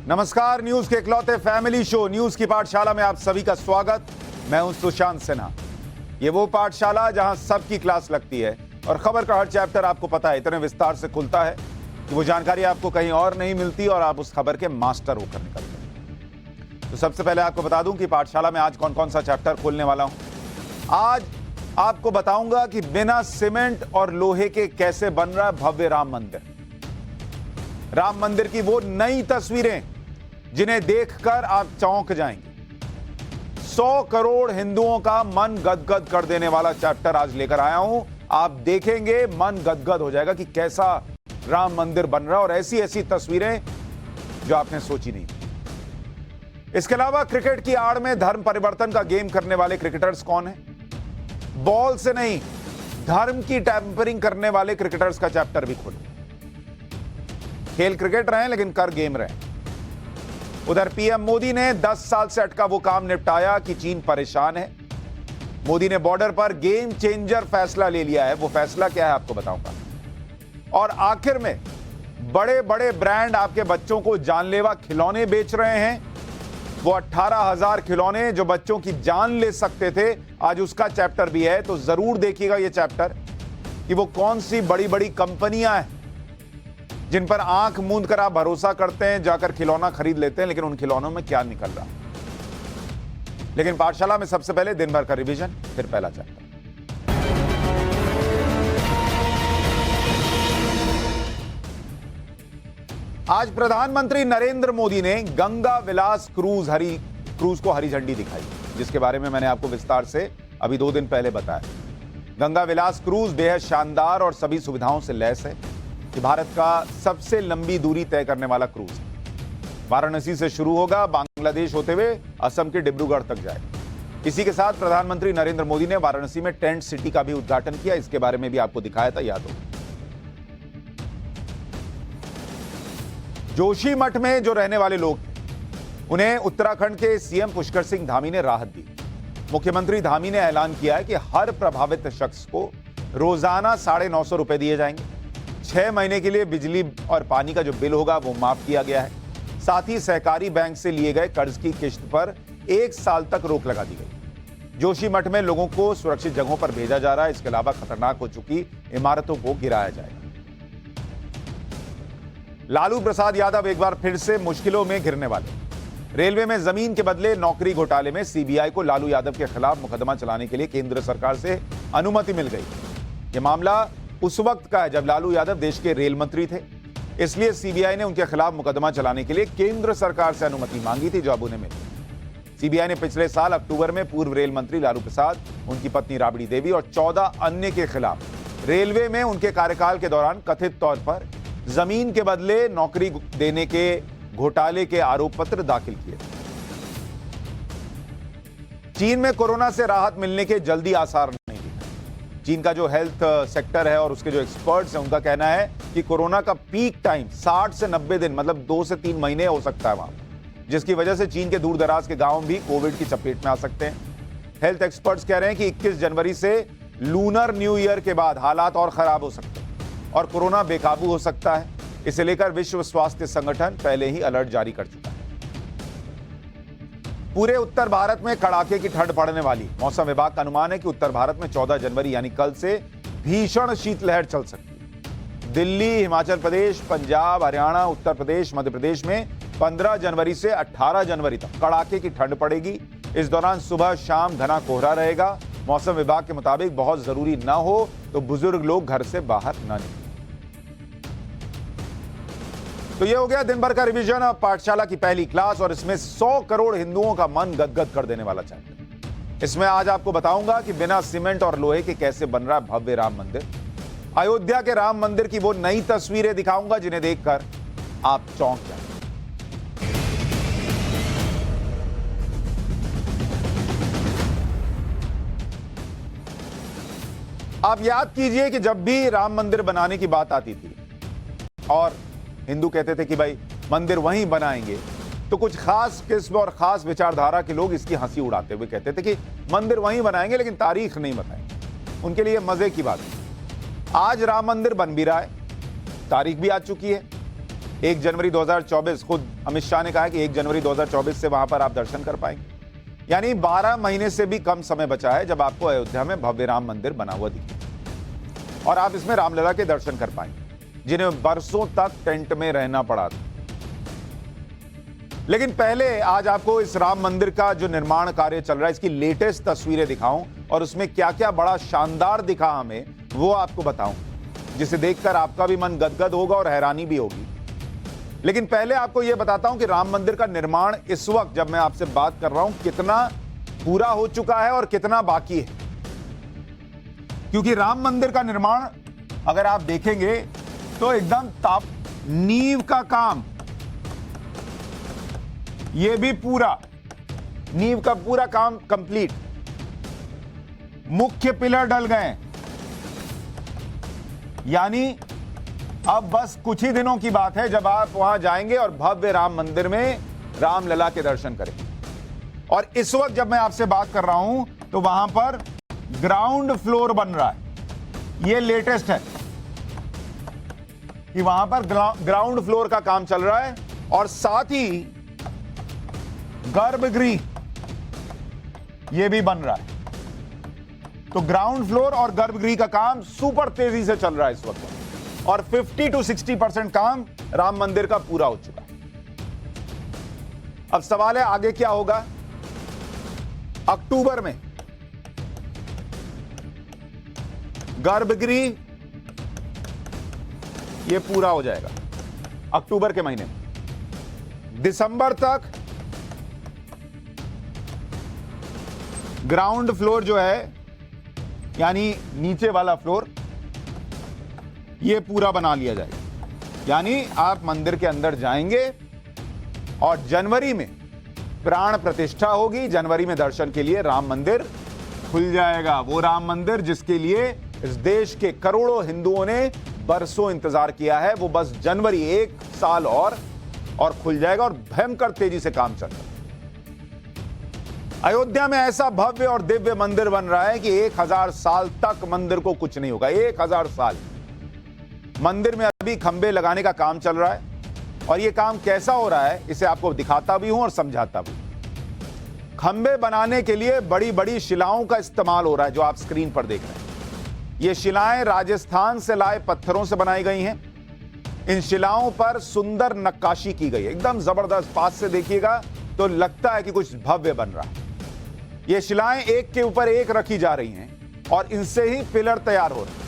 नमस्कार, न्यूज के इकलौते फैमिली शो न्यूज की पाठशाला में आप सभी का स्वागत। मैं हूं सुशांत सिन्हा। ये वो पाठशाला जहां सबकी क्लास लगती है और खबर का हर चैप्टर आपको पता है इतने विस्तार से खुलता है कि वो जानकारी आपको कहीं और नहीं मिलती और आप उस खबर के मास्टर होकर निकलते हैं। तो सबसे पहले आपको बता दूं कि पाठशाला में आज कौन कौन सा चैप्टर खोलने वाला हूं। आज आपको बताऊंगा कि बिना सीमेंट और लोहे के कैसे बन रहा है भव्य राम मंदिर। राम मंदिर की वो नई तस्वीरें जिन्हें देखकर आप चौंक जाएंगे। 100 करोड़ हिंदुओं का मन गदगद कर देने वाला चैप्टर आज लेकर आया हूं। आप देखेंगे मन गदगद हो जाएगा कि कैसा राम मंदिर बन रहा है और ऐसी ऐसी तस्वीरें जो आपने सोची नहीं। इसके अलावा क्रिकेट की आड़ में धर्म परिवर्तन का गेम करने वाले क्रिकेटर्स कौन हैं? बॉल से नहीं, धर्म की टैंपरिंग करने वाले क्रिकेटर्स का चैप्टर भी खोले। खेल क्रिकेट रहे लेकिन कर गेम रहे। उधर पीएम मोदी ने 10 साल से अटका वो काम निपटाया कि चीन परेशान है। मोदी ने बॉर्डर पर गेम चेंजर फैसला ले लिया है। वो फैसला क्या है आपको बताऊंगा। और आखिर में बड़े बड़े ब्रांड आपके बच्चों को जानलेवा खिलौने बेच रहे हैं। वो 18,000 खिलौने जो बच्चों की जान ले सकते थे, आज उसका चैप्टर भी है। तो जरूर देखिएगा ये चैप्टर कि वो कौन सी बड़ी बड़ी कंपनियां हैं जिन पर आंख मूंद कर आप भरोसा करते हैं, जाकर खिलौना खरीद लेते हैं, लेकिन उन खिलौनों में क्या निकल रहा। लेकिन पाठशाला में सबसे पहले दिन भर का रिवीजन, फिर पहला चैप्टर। आज प्रधानमंत्री नरेंद्र मोदी ने गंगा विलास क्रूज को हरी झंडी दिखाई, जिसके बारे में मैंने आपको विस्तार से अभी 2 दिन पहले बताया। गंगा विलास क्रूज बेहद शानदार और सभी सुविधाओं से लैस है। कि भारत का सबसे लंबी दूरी तय करने वाला क्रूज वाराणसी से शुरू होगा, बांग्लादेश होते हुए असम के डिब्रूगढ़ तक जाएगा। इसी के साथ प्रधानमंत्री नरेंद्र मोदी ने वाराणसी में टेंट सिटी का भी उद्घाटन किया। इसके बारे में भी आपको दिखाया था, याद हो। जोशीमठ में जो रहने वाले लोग थे उन्हें उत्तराखंड के सीएम पुष्कर सिंह धामी ने राहत दी। मुख्यमंत्री धामी ने ऐलान किया है कि हर प्रभावित शख्स को रोजाना 950 रुपए दिए जाएंगे। 6 महीने के लिए बिजली और पानी का जो बिल होगा वो माफ किया गया है। साथ ही सहकारी बैंक से लिए गए कर्ज की किश्त पर 1 साल तक रोक लगा दी गई। जोशीमठ में लोगों को सुरक्षित जगहों पर भेजा जा रहा है। इसके अलावा खतरनाक हो चुकी इमारतों को गिराया जाएगा। लालू प्रसाद यादव एक बार फिर से मुश्किलों में घिरने वाले। रेलवे में जमीन के बदले नौकरी घोटाले में सीबीआई को लालू यादव के खिलाफ मुकदमा चलाने के लिए केंद्र सरकार से अनुमति मिल गई। यह मामला उस वक्त का है जब लालू यादव देश के रेल मंत्री थे। इसलिए सीबीआई ने उनके खिलाफ मुकदमा चलाने के लिए केंद्र सरकार से अनुमति मांगी थी, जो अब उन्हें मिली। सीबीआई ने पिछले साल अक्टूबर में पूर्व रेल मंत्री लालू प्रसाद, उनकी पत्नी राबड़ी देवी और 14 अन्य के खिलाफ रेलवे में उनके कार्यकाल के दौरान कथित तौर पर जमीन के बदले नौकरी देने के घोटाले के आरोप पत्र दाखिल किए। चीन में कोरोना से राहत मिलने के जल्दी आसार नहीं दिखे। चीन का जो हेल्थ सेक्टर है और उसके जो एक्सपर्ट्स हैं उनका कहना है कि कोरोना का पीक टाइम 60 से 90 दिन, मतलब 2 से 3 महीने हो सकता है वहां, जिसकी वजह से चीन के दूर दराज के गांव भी कोविड की चपेट में आ सकते हैं। हेल्थ एक्सपर्ट्स कह रहे हैं कि 21 जनवरी से लूनर न्यू ईयर के बाद हालात और खराब हो सकते हैं और कोरोना बेकाबू हो सकता है। इसे लेकर विश्व स्वास्थ्य संगठन पहले ही अलर्ट जारी कर चुका है। पूरे उत्तर भारत में कड़ाके की ठंड पड़ने वाली। मौसम विभाग का अनुमान है कि उत्तर भारत में 14 जनवरी यानी कल से भीषण शीतलहर चल सकती है। दिल्ली, हिमाचल प्रदेश, पंजाब, हरियाणा, उत्तर प्रदेश, मध्य प्रदेश में 15 जनवरी से 18 जनवरी तक कड़ाके की ठंड पड़ेगी। इस दौरान सुबह शाम घना कोहरा रहेगा। मौसम विभाग के मुताबिक बहुत जरूरी न हो तो बुजुर्ग लोग घर से बाहर न निकलें। तो ये हो गया दिन भर का रिवीजन ऑफ पाठशाला की पहली क्लास और इसमें 100 करोड़ हिंदुओं का मन गदगद कर देने वाला चैप्टर। इसमें आज आपको बताऊंगा कि बिना सीमेंट और लोहे के कैसे बन रहा है भव्य राम मंदिर। अयोध्या के राम मंदिर की वो नई तस्वीरें दिखाऊंगा जिन्हें देखकर आप चौंक जाएंगे। आप याद कीजिए कि जब भी राम मंदिर बनाने की बात आती थी और हिंदू कहते थे कि भाई मंदिर वहीं बनाएंगे, तो कुछ खास किस्म और खास विचारधारा के लोग इसकी हंसी उड़ाते हुए कहते थे कि मंदिर वहीं बनाएंगे लेकिन तारीख नहीं बताएंगे। उनके लिए मजे की बात है। आज राम मंदिर बन भी रहा है, तारीख भी आ चुकी है। 1 जनवरी 2024, खुद अमित शाह ने कहा कि 1 जनवरी 2024 से वहां पर आप दर्शन कर पाएंगे। यानी 12 महीने से भी कम समय बचा है जब आपको अयोध्या में भव्य राम मंदिर बना हुआ दिखे और आप इसमें रामलला के दर्शन कर पाएंगे, जिन्हें बरसों तक टेंट में रहना पड़ा था। लेकिन पहले आज आपको इस राम मंदिर का जो निर्माण कार्य चल रहा है, इसकी लेटेस्ट तस्वीरें दिखाऊं और उसमें क्या क्या बड़ा शानदार दिखा हमें, वो आपको बताऊं, जिसे देखकर आपका भी मन गदगद होगा और हैरानी भी होगी। लेकिन पहले आपको यह बताता हूं कि राम मंदिर का निर्माण इस वक्त जब मैं आपसे बात कर रहा हूं कितना पूरा हो चुका है और कितना बाकी है। क्योंकि राम मंदिर का निर्माण अगर आप देखेंगे तो एकदम नींव का काम, यह भी पूरा नींव का पूरा काम कंप्लीट, मुख्य पिलर डल गए, यानी अब बस कुछ ही दिनों की बात है जब आप वहां जाएंगे और भव्य राम मंदिर में रामलला के दर्शन करेंगे। और इस वक्त जब मैं आपसे बात कर रहा हूं तो वहां पर ग्राउंड फ्लोर बन रहा है। यह लेटेस्ट है कि वहां पर ग्राउंड फ्लोर का काम चल रहा है और साथ ही गर्भगृह यह भी बन रहा है। तो ग्राउंड फ्लोर और गर्भगृह का काम सुपर तेजी से चल रहा है इस वक्त और 50 to 60% काम राम मंदिर का पूरा हो चुका है। अब सवाल है आगे क्या होगा। अक्टूबर में गर्भगृह यह पूरा हो जाएगा, अक्टूबर के महीने में। दिसंबर तक ग्राउंड फ्लोर जो है, यानी नीचे वाला फ्लोर, यह पूरा बना लिया जाएगा। यानी आप मंदिर के अंदर जाएंगे और जनवरी में प्राण प्रतिष्ठा होगी। जनवरी में दर्शन के लिए राम मंदिर खुल जाएगा, वो राम मंदिर जिसके लिए इस देश के करोड़ों हिंदुओं ने बरसों इंतजार किया है, वो बस जनवरी 1 साल और खुल जाएगा और भयंकर तेजी से काम चल रहा है। अयोध्या में ऐसा भव्य और दिव्य मंदिर बन रहा है कि 1000 साल तक मंदिर को कुछ नहीं होगा। 1000 साल मंदिर में अभी खंबे लगाने का काम चल रहा है और यह काम कैसा हो रहा है इसे आपको दिखाता भी हूं और समझाता भी। खंबे बनाने के लिए बड़ी बड़ी शिलाओं का इस्तेमाल हो रहा है, जो आप स्क्रीन पर देख रहे हैं। ये शिलाएं राजस्थान से लाए पत्थरों से बनाई गई हैं। इन शिलाओं पर सुंदर नक्काशी की गई है, एकदम जबरदस्त। पास से देखिएगा तो लगता है कि कुछ भव्य बन रहा है। ये शिलाएं एक के ऊपर एक रखी जा रही हैं और इनसे ही पिलर तैयार हो रहे हैं।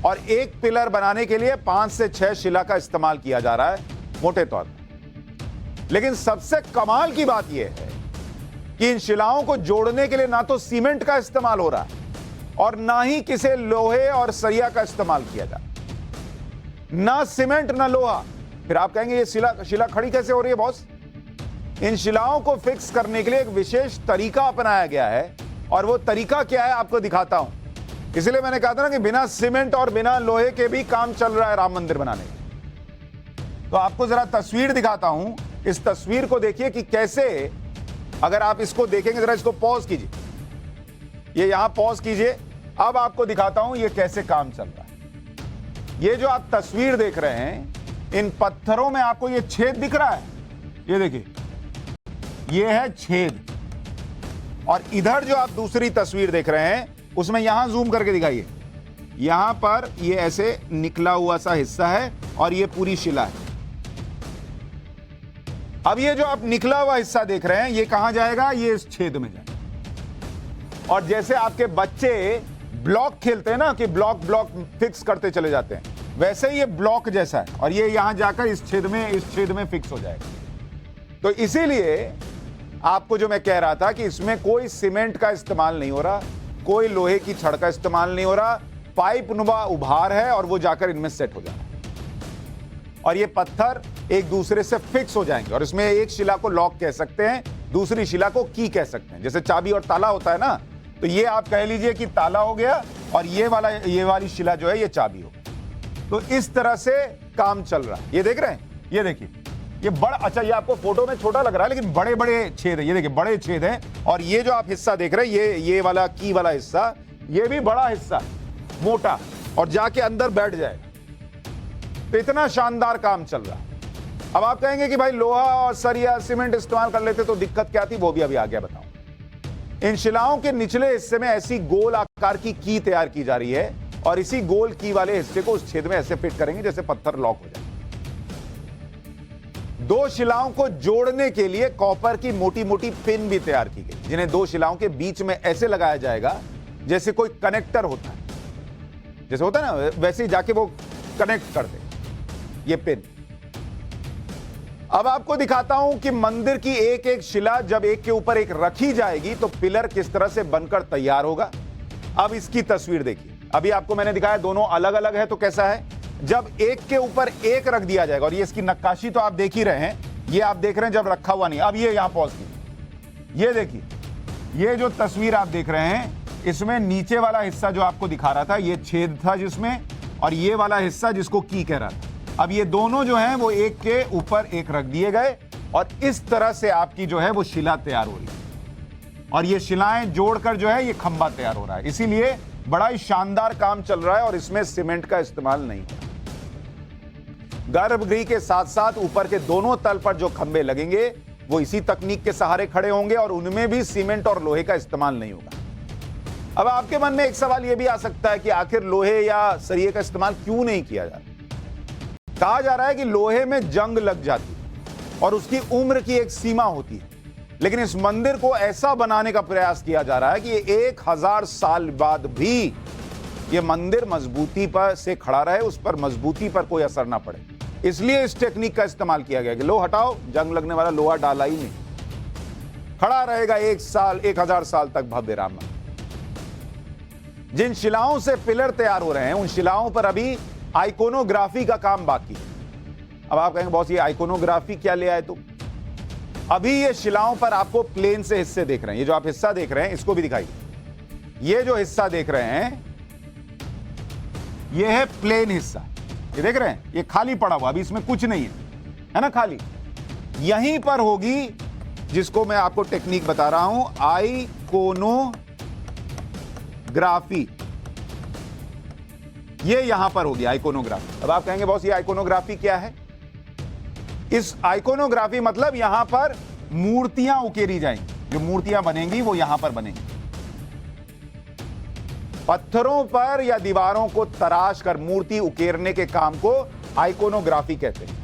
और एक पिलर बनाने के लिए 5 से 6 शिला का इस्तेमाल किया जा रहा है मोटे तौर पर। लेकिन सबसे कमाल की बात यह है कि इन शिलाओं को जोड़ने के लिए ना तो सीमेंट का इस्तेमाल हो रहा है और ना ही किसी लोहे और सरिया का इस्तेमाल किया जा रहा, ना सीमेंट ना लोहा। फिर आप कहेंगे ये शिला खड़ी कैसे हो रही है बॉस? इन शिलाओं को फिक्स करने के लिए एक विशेष तरीका अपनाया गया है और वो तरीका क्या है आपको दिखाता हूं। इसलिए मैंने कहा था ना कि बिना सीमेंट और बिना लोहे के भी काम चल रहा है राम मंदिर बनाने का। तो आपको जरा तस्वीर दिखाता हूं। इस तस्वीर को देखिए कि कैसे, अगर आप इसको देखेंगे, जरा इसको पॉज कीजिए, ये यहां पॉज कीजिए। अब आपको दिखाता हूं ये कैसे काम चल रहा है। ये जो आप तस्वीर देख रहे हैं, इन पत्थरों में आपको ये छेद दिख रहा है, ये देखिए, ये है छेद। और इधर जो आप दूसरी तस्वीर देख रहे हैं उसमें यहां जूम करके दिखाइए, यहां पर ये ऐसे निकला हुआ सा हिस्सा है और ये पूरी शिला है। अब ये जो आप निकला हुआ हिस्सा देख रहे हैं ये कहां जाएगा? ये इस छेद में जाएगा। और जैसे आपके बच्चे ब्लॉक खेलते हैं ना कि ब्लॉक फिक्स करते चले जाते हैं, वैसे ही ये ब्लॉक जैसा है और ये यहां जाकर इस छेद में फिक्स हो जाएगा। तो इसीलिए आपको जो मैं कह रहा था कि इसमें कोई सीमेंट का इस्तेमाल नहीं हो रहा, कोई लोहे की छड़ का इस्तेमाल नहीं हो रहा, पाइप नुमा उभार है और वो जाकर इनमें सेट हो जाना है। और ये पत्थर एक दूसरे से फिक्स हो जाएंगे और इसमें एक शिला को लॉक कह सकते हैं, दूसरी शिला को की कह सकते हैं। जैसे चाबी और ताला होता है ना, तो ये आप कह लीजिए कि ताला हो गया और ये वाली शिला जो है ये चाबी हो गई। तो इस तरह से काम चल रहा है। ये देख रहे हैं, ये देखिए, ये बड़ा, अच्छा ये आपको फोटो में छोटा लग रहा है लेकिन बड़े बड़े छेद है, ये देखिए बड़े छेद हैं। और ये जो आप हिस्सा देख रहे हैं, ये वाला की वाला हिस्सा, ये भी बड़ा हिस्सा, मोटा, और जाके अंदर बैठ जाएगा। तो इतना शानदार काम चल रहा है। अब आप कहेंगे कि भाई लोहा और सरिया सीमेंट इस्तेमाल कर लेते तो दिक्कत क्या थी, वो भी अभी आगे बताऊं। इन शिलाओं के निचले हिस्से में ऐसी गोल आकार की की तैयार की जा रही है और इसी गोल की वाले हिस्से को उस छेद में ऐसे फिट करेंगे जैसे पत्थर लॉक हो जाए। दो शिलाओं को जोड़ने के लिए कॉपर की मोटी मोटी पिन भी तैयार की गई, जिन्हें दो शिलाओं के बीच में ऐसे लगाया जाएगा जैसे कोई कनेक्टर होता है, जैसे होता है ना, वैसे ही जाके वो कनेक्ट कर दे ये पिन। अब आपको दिखाता हूं कि मंदिर की एक एक शिला जब एक के ऊपर एक रखी जाएगी तो पिलर किस तरह से बनकर तैयार होगा। अब इसकी तस्वीर देखिए। अभी आपको मैंने दिखाया दोनों अलग अलग है, तो कैसा है जब एक के ऊपर एक रख दिया जाएगा। और ये इसकी नक्काशी तो आप देख ही रहे हैं, ये आप देख रहे हैं जब रखा हुआ नहीं। अब ये यहां पहुंच गई, ये देखिए, ये जो तस्वीर आप देख रहे हैं इसमें नीचे वाला हिस्सा जो आपको दिखा रहा था ये छेद था जिसमें, और ये वाला हिस्सा जिसको की कह रहा था। अब ये दोनों जो हैं वो एक के ऊपर एक रख दिए गए और इस तरह से आपकी जो है वो शिला तैयार हो रही है। और ये शिलाएं जोड़कर जो है ये खंबा तैयार हो रहा है। इसीलिए बड़ा ही शानदार काम चल रहा है और इसमें सीमेंट का इस्तेमाल नहीं है। गर्भगृह के साथ साथ ऊपर के दोनों तल पर जो खंबे लगेंगे वो इसी तकनीक के सहारे खड़े होंगे और उनमें भी सीमेंट और लोहे का इस्तेमाल नहीं होगा। अब आपके मन में एक सवाल यह भी आ सकता है कि आखिर लोहे या सरिये का इस्तेमाल क्यों नहीं किया जा रहा। कहा जा रहा है कि लोहे में जंग लग जाती है और उसकी उम्र की एक सीमा होती है, लेकिन इस मंदिर को ऐसा बनाने का प्रयास किया जा रहा है कि 1000 साल बाद भी यह मंदिर मजबूती पर से खड़ा रहे, उस पर मजबूती पर कोई असर ना पड़े। इसलिए इस टेक्निक का इस्तेमाल किया गया कि लो हटाओ, जंग लगने वाला लोहा डाला ही नहीं, खड़ा रहेगा 1000 साल तक भव्य राम मंदिर। जिन शिलाओं से पिलर तैयार हो रहे हैं उन शिलाओं पर अभी आइकोनोग्राफी का काम बाकी है। अब आप कहेंगे बॉस ये आइकोनोग्राफी क्या ले आए तुम। अभी ये शिलाओं पर आपको प्लेन से हिस्से देख रहे हैं, ये जो आप हिस्सा देख रहे हैं इसको भी दिखाइए। ये जो हिस्सा देख रहे हैं ये है प्लेन हिस्सा, ये देख रहे हैं, ये खाली पड़ा हुआ, अभी इसमें कुछ नहीं है ना, खाली। यहीं पर होगी जिसको मैं आपको टेक्निक बता रहा हूं, आइकोनोग्राफी। ये यहां पर होगी आइकोनोग्राफी। अब आप कहेंगे बॉस ये आइकोनोग्राफी क्या है। इस आइकोनोग्राफी मतलब यहां पर मूर्तियां उकेरी जाएंगी, जो मूर्तियां बनेंगी वो यहां पर बनेंगी। पत्थरों पर या दीवारों को तराश कर मूर्ति उकेरने के काम को आइकोनोग्राफी कहते हैं।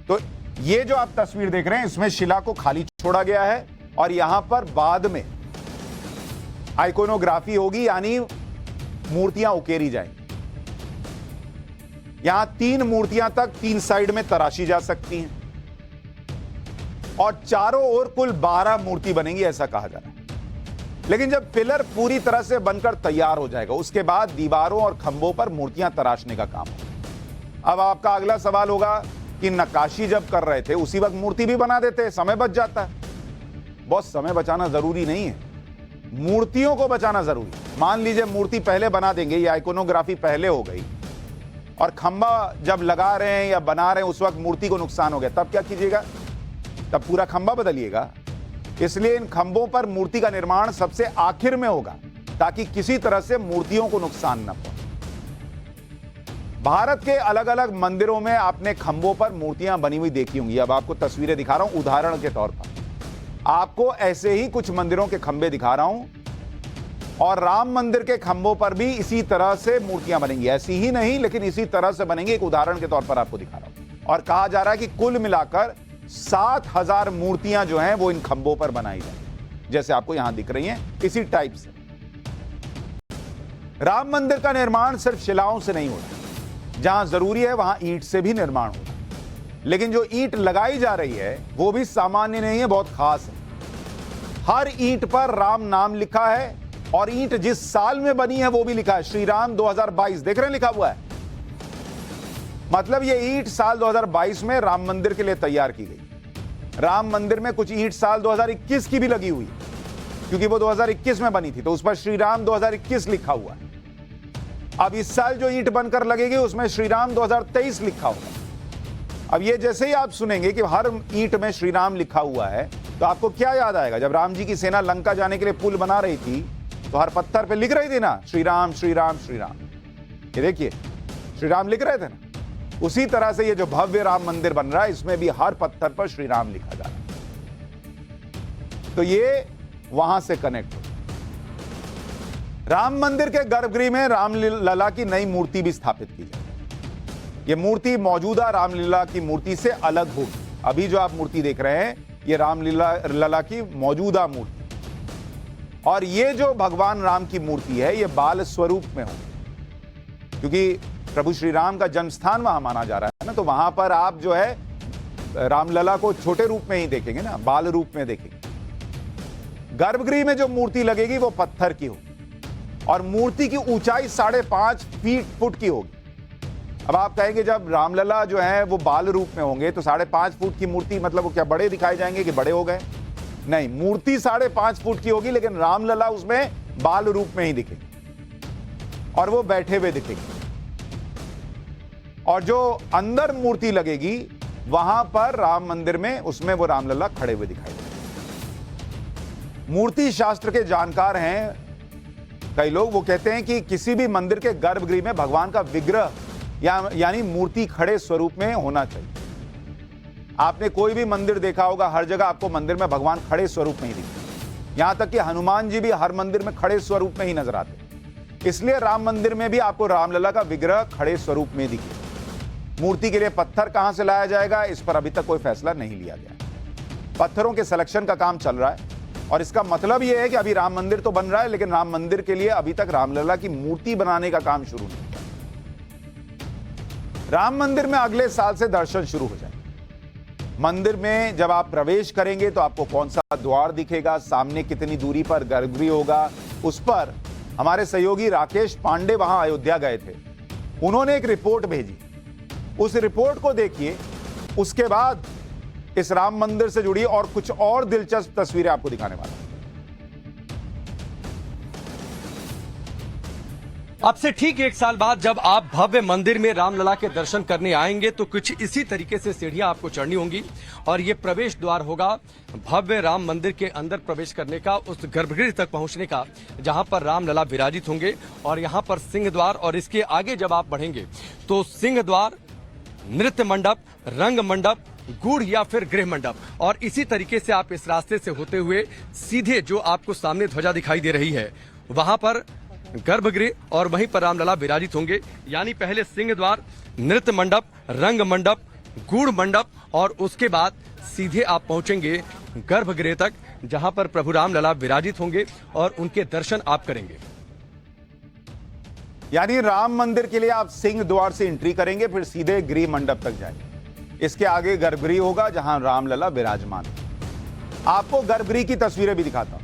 तो ये जो आप तस्वीर देख रहे हैं इसमें शिला को खाली छोड़ा गया है और यहां पर बाद में आइकोनोग्राफी होगी, यानी मूर्तियां उकेरी जाएंगी। यहां 3 मूर्तियां तक 3 साइड में तराशी जा सकती हैं और चारों ओर कुल 12 मूर्ति बनेंगी, ऐसा कहा जा रहा है। लेकिन जब पिलर पूरी तरह से बनकर तैयार हो जाएगा उसके बाद दीवारों और खंभों पर मूर्तियां तराशने का काम होगा। अब आपका अगला सवाल होगा कि नक्काशी जब कर रहे थे उसी वक्त मूर्ति भी बना देते, समय बच जाता है। बहुत समय बचाना जरूरी नहीं है, मूर्तियों को बचाना जरूरी है। मान लीजिए मूर्ति पहले बना देंगे, ये आइकोनोग्राफी पहले हो गई और खंभा जब लगा रहे हैं या बना रहे हैं उस वक्त मूर्ति को नुकसान हो गया, तब क्या कीजिएगा, तब पूरा खंभा बदलिएगा। इसलिए इन खंभों पर मूर्ति का निर्माण सबसे आखिर में होगा ताकि किसी तरह से मूर्तियों को नुकसान न पहुंचे। भारत के अलग अलग मंदिरों में आपने खंभों पर मूर्तियां बनी हुई देखी होंगी। अब आपको तस्वीरें दिखा रहा हूं उदाहरण के तौर पर, आपको ऐसे ही कुछ मंदिरों के खंभे दिखा रहा हूं और राम मंदिर के खंभों पर भी इसी तरह से मूर्तियां बनेंगी, ऐसी ही नहीं लेकिन इसी तरह से बनेंगी। एक उदाहरण के तौर पर आपको दिखा रहा हूं और कहा जा रहा है कि कुल मिलाकर 7000 मूर्तियां जो हैं वो इन खंभों पर बनाई जाएंगी, जैसे आपको यहां दिख रही हैं इसी टाइप से। राम मंदिर का निर्माण सिर्फ शिलाओं से नहीं होता, जहां जरूरी है वहां ईंट से भी निर्माण होता है। लेकिन जो ईंट लगाई जा रही है वो भी सामान्य नहीं है, बहुत खास है। हर ईंट पर राम नाम लिखा है और ईंट जिस साल में बनी है वो भी लिखा है, श्री राम 2022, देख रहे हैं लिखा हुआ है। मतलब ये ईंट साल 2022 में राम मंदिर के लिए तैयार की गई। राम मंदिर में कुछ ईंट साल 2021 की भी लगी हुई, क्योंकि वो 2021 में बनी थी, तो उस पर श्री राम 2021 लिखा हुआ है। अब इस साल जो ईंट बनकर लगेगी उसमें श्री राम 2023 लिखा होगा। अब ये जैसे ही आप सुनेंगे कि हर ईंट में श्री राम लिखा हुआ है तो आपको क्या याद आएगा, जब राम जी की सेना लंका जाने के लिए पुल बना रही थी तो हर पत्थर पे लिख रही थी ना श्री राम श्री राम श्री राम। ये देखिए श्री राम लिख रहे थे ना। उसी तरह से ये जो भव्य राम मंदिर बन रहा है, इसमें भी हर पत्थर पर श्री राम लिखा जा रहा है। तो ये वहां से कनेक्ट हो। राम मंदिर के गर्भगृह में रामलला की नई मूर्ति भी स्थापित की जाए। ये मूर्ति मौजूदा रामलीला की मूर्ति से अलग होगी। अभी जो आप मूर्ति देख रहे हैं, ये रामलला की मौजूदा मूर्ति, और ये जो भगवान राम की मूर्ति है, ये बाल स्वरूप में होगी, क्योंकि प्रभु श्री राम का जन्म स्थान वहां माना जा रहा है ना, तो वहां पर आप जो है रामलला को छोटे रूप में ही देखेंगे ना, बाल रूप में देखेंगे। गर्भगृह में जो मूर्ति लगेगी वो पत्थर की होगी, और मूर्ति की ऊंचाई 5.5 फुट की होगी। अब आप कहेंगे जब रामलला जो है वो बाल रूप में होंगे तो 5.5 फुट की मूर्ति, मतलब वो क्या बड़े दिखाए जाएंगे कि बड़े हो गए? नहीं, मूर्ति 5.5 फुट की होगी, लेकिन रामलला उसमें बाल रूप में ही दिखेगी, और वो बैठे हुए दिखेगी। और जो अंदर मूर्ति लगेगी वहां पर राम मंदिर में, उसमें वो रामलला खड़े हुए दिखाई देंगे। मूर्ति शास्त्र के जानकार हैं कई लोग, वो कहते हैं कि किसी भी मंदिर के गर्भगृह में भगवान का विग्रह यानी मूर्ति खड़े स्वरूप में होना चाहिए। आपने कोई भी मंदिर देखा होगा, हर जगह आपको मंदिर में भगवान खड़े स्वरूप में ही दिखते। यहां तक कि हनुमान जी भी हर मंदिर में खड़े स्वरूप में ही नजर आते। इसलिए राम मंदिर में भी आपको रामलला का विग्रह खड़े स्वरूप में दिखे। मूर्ति के लिए पत्थर कहां से लाया जाएगा, इस पर अभी तक कोई फैसला नहीं लिया गया। पत्थरों के सिलेक्शन का काम चल रहा है, और इसका मतलब यह है कि अभी राम मंदिर तो बन रहा है, लेकिन राम मंदिर के लिए अभी तक रामलला की मूर्ति बनाने का काम शुरू नहीं हुआ। राम मंदिर में अगले साल से दर्शन शुरू हो जाए। मंदिर में जब आप प्रवेश करेंगे तो आपको कौन सा द्वार दिखेगा, सामने कितनी दूरी पर गर्भगृह होगा, उस पर हमारे सहयोगी राकेश पांडे वहां अयोध्या गए थे। उन्होंने एक रिपोर्ट भेजी, उस रिपोर्ट को देखिए। उसके बाद इस राम मंदिर से जुड़ी और कुछ और दिलचस्प तस्वीरें आपको दिखाने वाला हूं। अब से ठीक 1 साल बाद जब आप भव्य मंदिर में रामलला के दर्शन करने आएंगे तो कुछ इसी तरीके से सीढ़ियां आपको चढ़नी होंगी, और ये प्रवेश द्वार होगा भव्य राम मंदिर के अंदर प्रवेश करने का, उस गर्भगृह तक पहुंचने का जहां पर रामलला विराजित होंगे। और यहां पर सिंह द्वार, और इसके आगे जब आप बढ़ेंगे तो सिंह द्वार, नृत्य मंडप, रंग मंडप, गूढ़ या फिर गृह मंडप, और इसी तरीके से आप इस रास्ते से होते हुए सीधे जो आपको सामने ध्वजा दिखाई दे रही है वहां पर गर्भगृह, और वहीं पर रामलला विराजित होंगे। यानी पहले सिंह द्वार, नृत्य मंडप, रंग मंडप, गूढ़ मंडप, और उसके बाद सीधे आप पहुंचेंगे गर्भगृह तक, जहां पर प्रभु रामलला विराजित होंगे और उनके दर्शन आप करेंगे। यानी राम मंदिर के लिए आप सिंह द्वार से एंट्री करेंगे, फिर सीधे गृह मंडप तक जाएंगे। इसके आगे गर्भगृह होगा जहां रामलला विराजमान है। आपको गर्भगृह की तस्वीरें भी दिखाता हूं।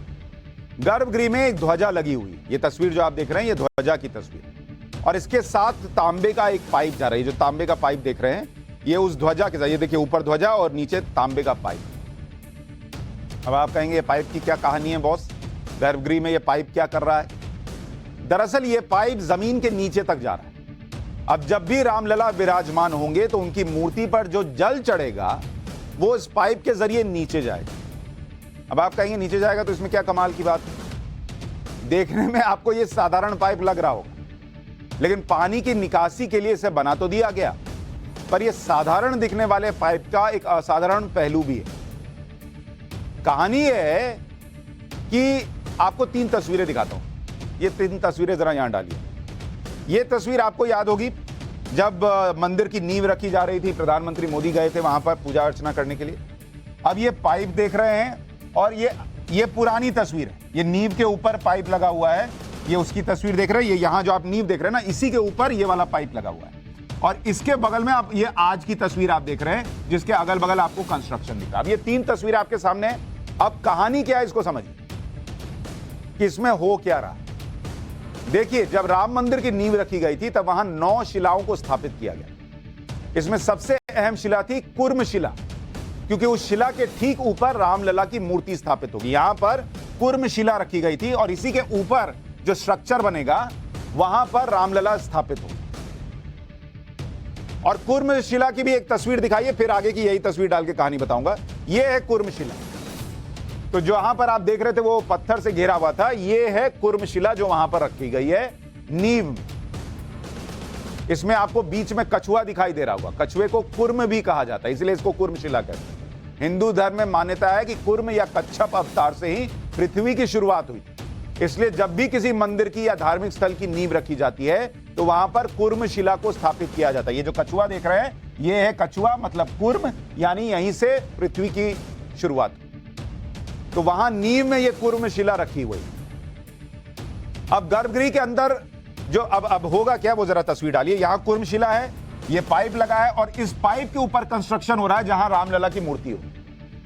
गर्भगृह में एक ध्वजा लगी हुई, ये तस्वीर जो आप देख रहे हैं, ये ध्वजा की तस्वीर, और इसके साथ तांबे का एक पाइप जा रहा है। जो तांबे का पाइप देख रहे हैं, ये उस ध्वजा के साथ, ये देखिए ऊपर ध्वजा और नीचे तांबे का पाइप। अब आप कहेंगे ये पाइप की क्या कहानी है बॉस, गर्भगृह में ये पाइप क्या कर रहा है? दरअसल ये पाइप जमीन के नीचे तक जा रहा है। अब जब भी रामलला विराजमान होंगे तो उनकी मूर्ति पर जो जल चढ़ेगा वो इस पाइप के जरिए नीचे जाएगा। अब आप कहेंगे नीचे जाएगा तो इसमें क्या कमाल की बात है? देखने में आपको ये साधारण पाइप लग रहा होगा, लेकिन पानी की निकासी के लिए इसे बना तो दिया गया, पर यह साधारण दिखने वाले पाइप का एक असाधारण पहलू भी है। कहानी यह है कि आपको 3 तस्वीरें दिखाता हूं। ये 3 तस्वीरें जरा यहां डालिए। ये तस्वीर आपको याद होगी जब मंदिर की नींव रखी जा रही थी, प्रधानमंत्री मोदी गए थे वहां पर पूजा अर्चना करने के लिए। अब ये पाइप देख रहे हैं, और ये पुरानी तस्वीर है। ये नींव के ऊपर पाइप लगा हुआ है, ये उसकी तस्वीर देख रहे हैं। ये यहां जो आप नींव देख रहे हैं ना, इसी के ऊपर ये वाला पाइप लगा हुआ है, और इसके बगल में आप ये आज की तस्वीर आप देख रहे हैं, जिसके अगल बगल आपको कंस्ट्रक्शन दिख रहा है। अब ये 3 तस्वीरें आपके सामने है। अब कहानी क्या है इसको समझिए कि इसमें हो क्या रहा। देखिए, जब राम मंदिर की नींव रखी गई थी तब वहां 9 शिलाओं को स्थापित किया गया। इसमें सबसे अहम शिला थी कुर्म शिला, क्योंकि उस शिला के ठीक ऊपर रामलला की मूर्ति स्थापित होगी। यहां पर कुर्म शिला रखी गई थी, और इसी के ऊपर जो स्ट्रक्चर बनेगा वहां पर रामलला स्थापित होगी। और कुर्म शिला की भी एक तस्वीर दिखाइए, फिर आगे की यही तस्वीर डाल के कहानी बताऊंगा। यह है कुर्म शिला। तो जहां पर आप देख रहे थे वो पत्थर से घेरा हुआ था, यह है कुर्म शिला जो वहां पर रखी गई है नींव। इसमें आपको बीच में कछुआ दिखाई दे रहा होगा। कछुए को कुर्म भी कहा जाता है, इसलिए इसको कुर्मशिला कहते हैं। हिंदू धर्म में मान्यता है कि कुर्म या कच्छप अवतार से ही पृथ्वी की शुरुआत हुई, इसलिए जब भी किसी मंदिर की या धार्मिक स्थल की नींव रखी जाती है तो वहां पर कुर्मशिला को स्थापित किया जाता है। ये जो कछुआ देख रहे हैं, ये है कछुआ, मतलब कुर्म, यानी यहीं से पृथ्वी की शुरुआत। तो वहां नींव में ये कुर्मशिला रखी हुई। अब गर्भगृह के अंदर जो अब होगा क्या, वो जरा तस्वीर डालिए। यहां कुर्मशिला है, ये पाइप लगा है और इस पाइप के ऊपर कंस्ट्रक्शन हो रहा है जहां रामलला की मूर्ति हो।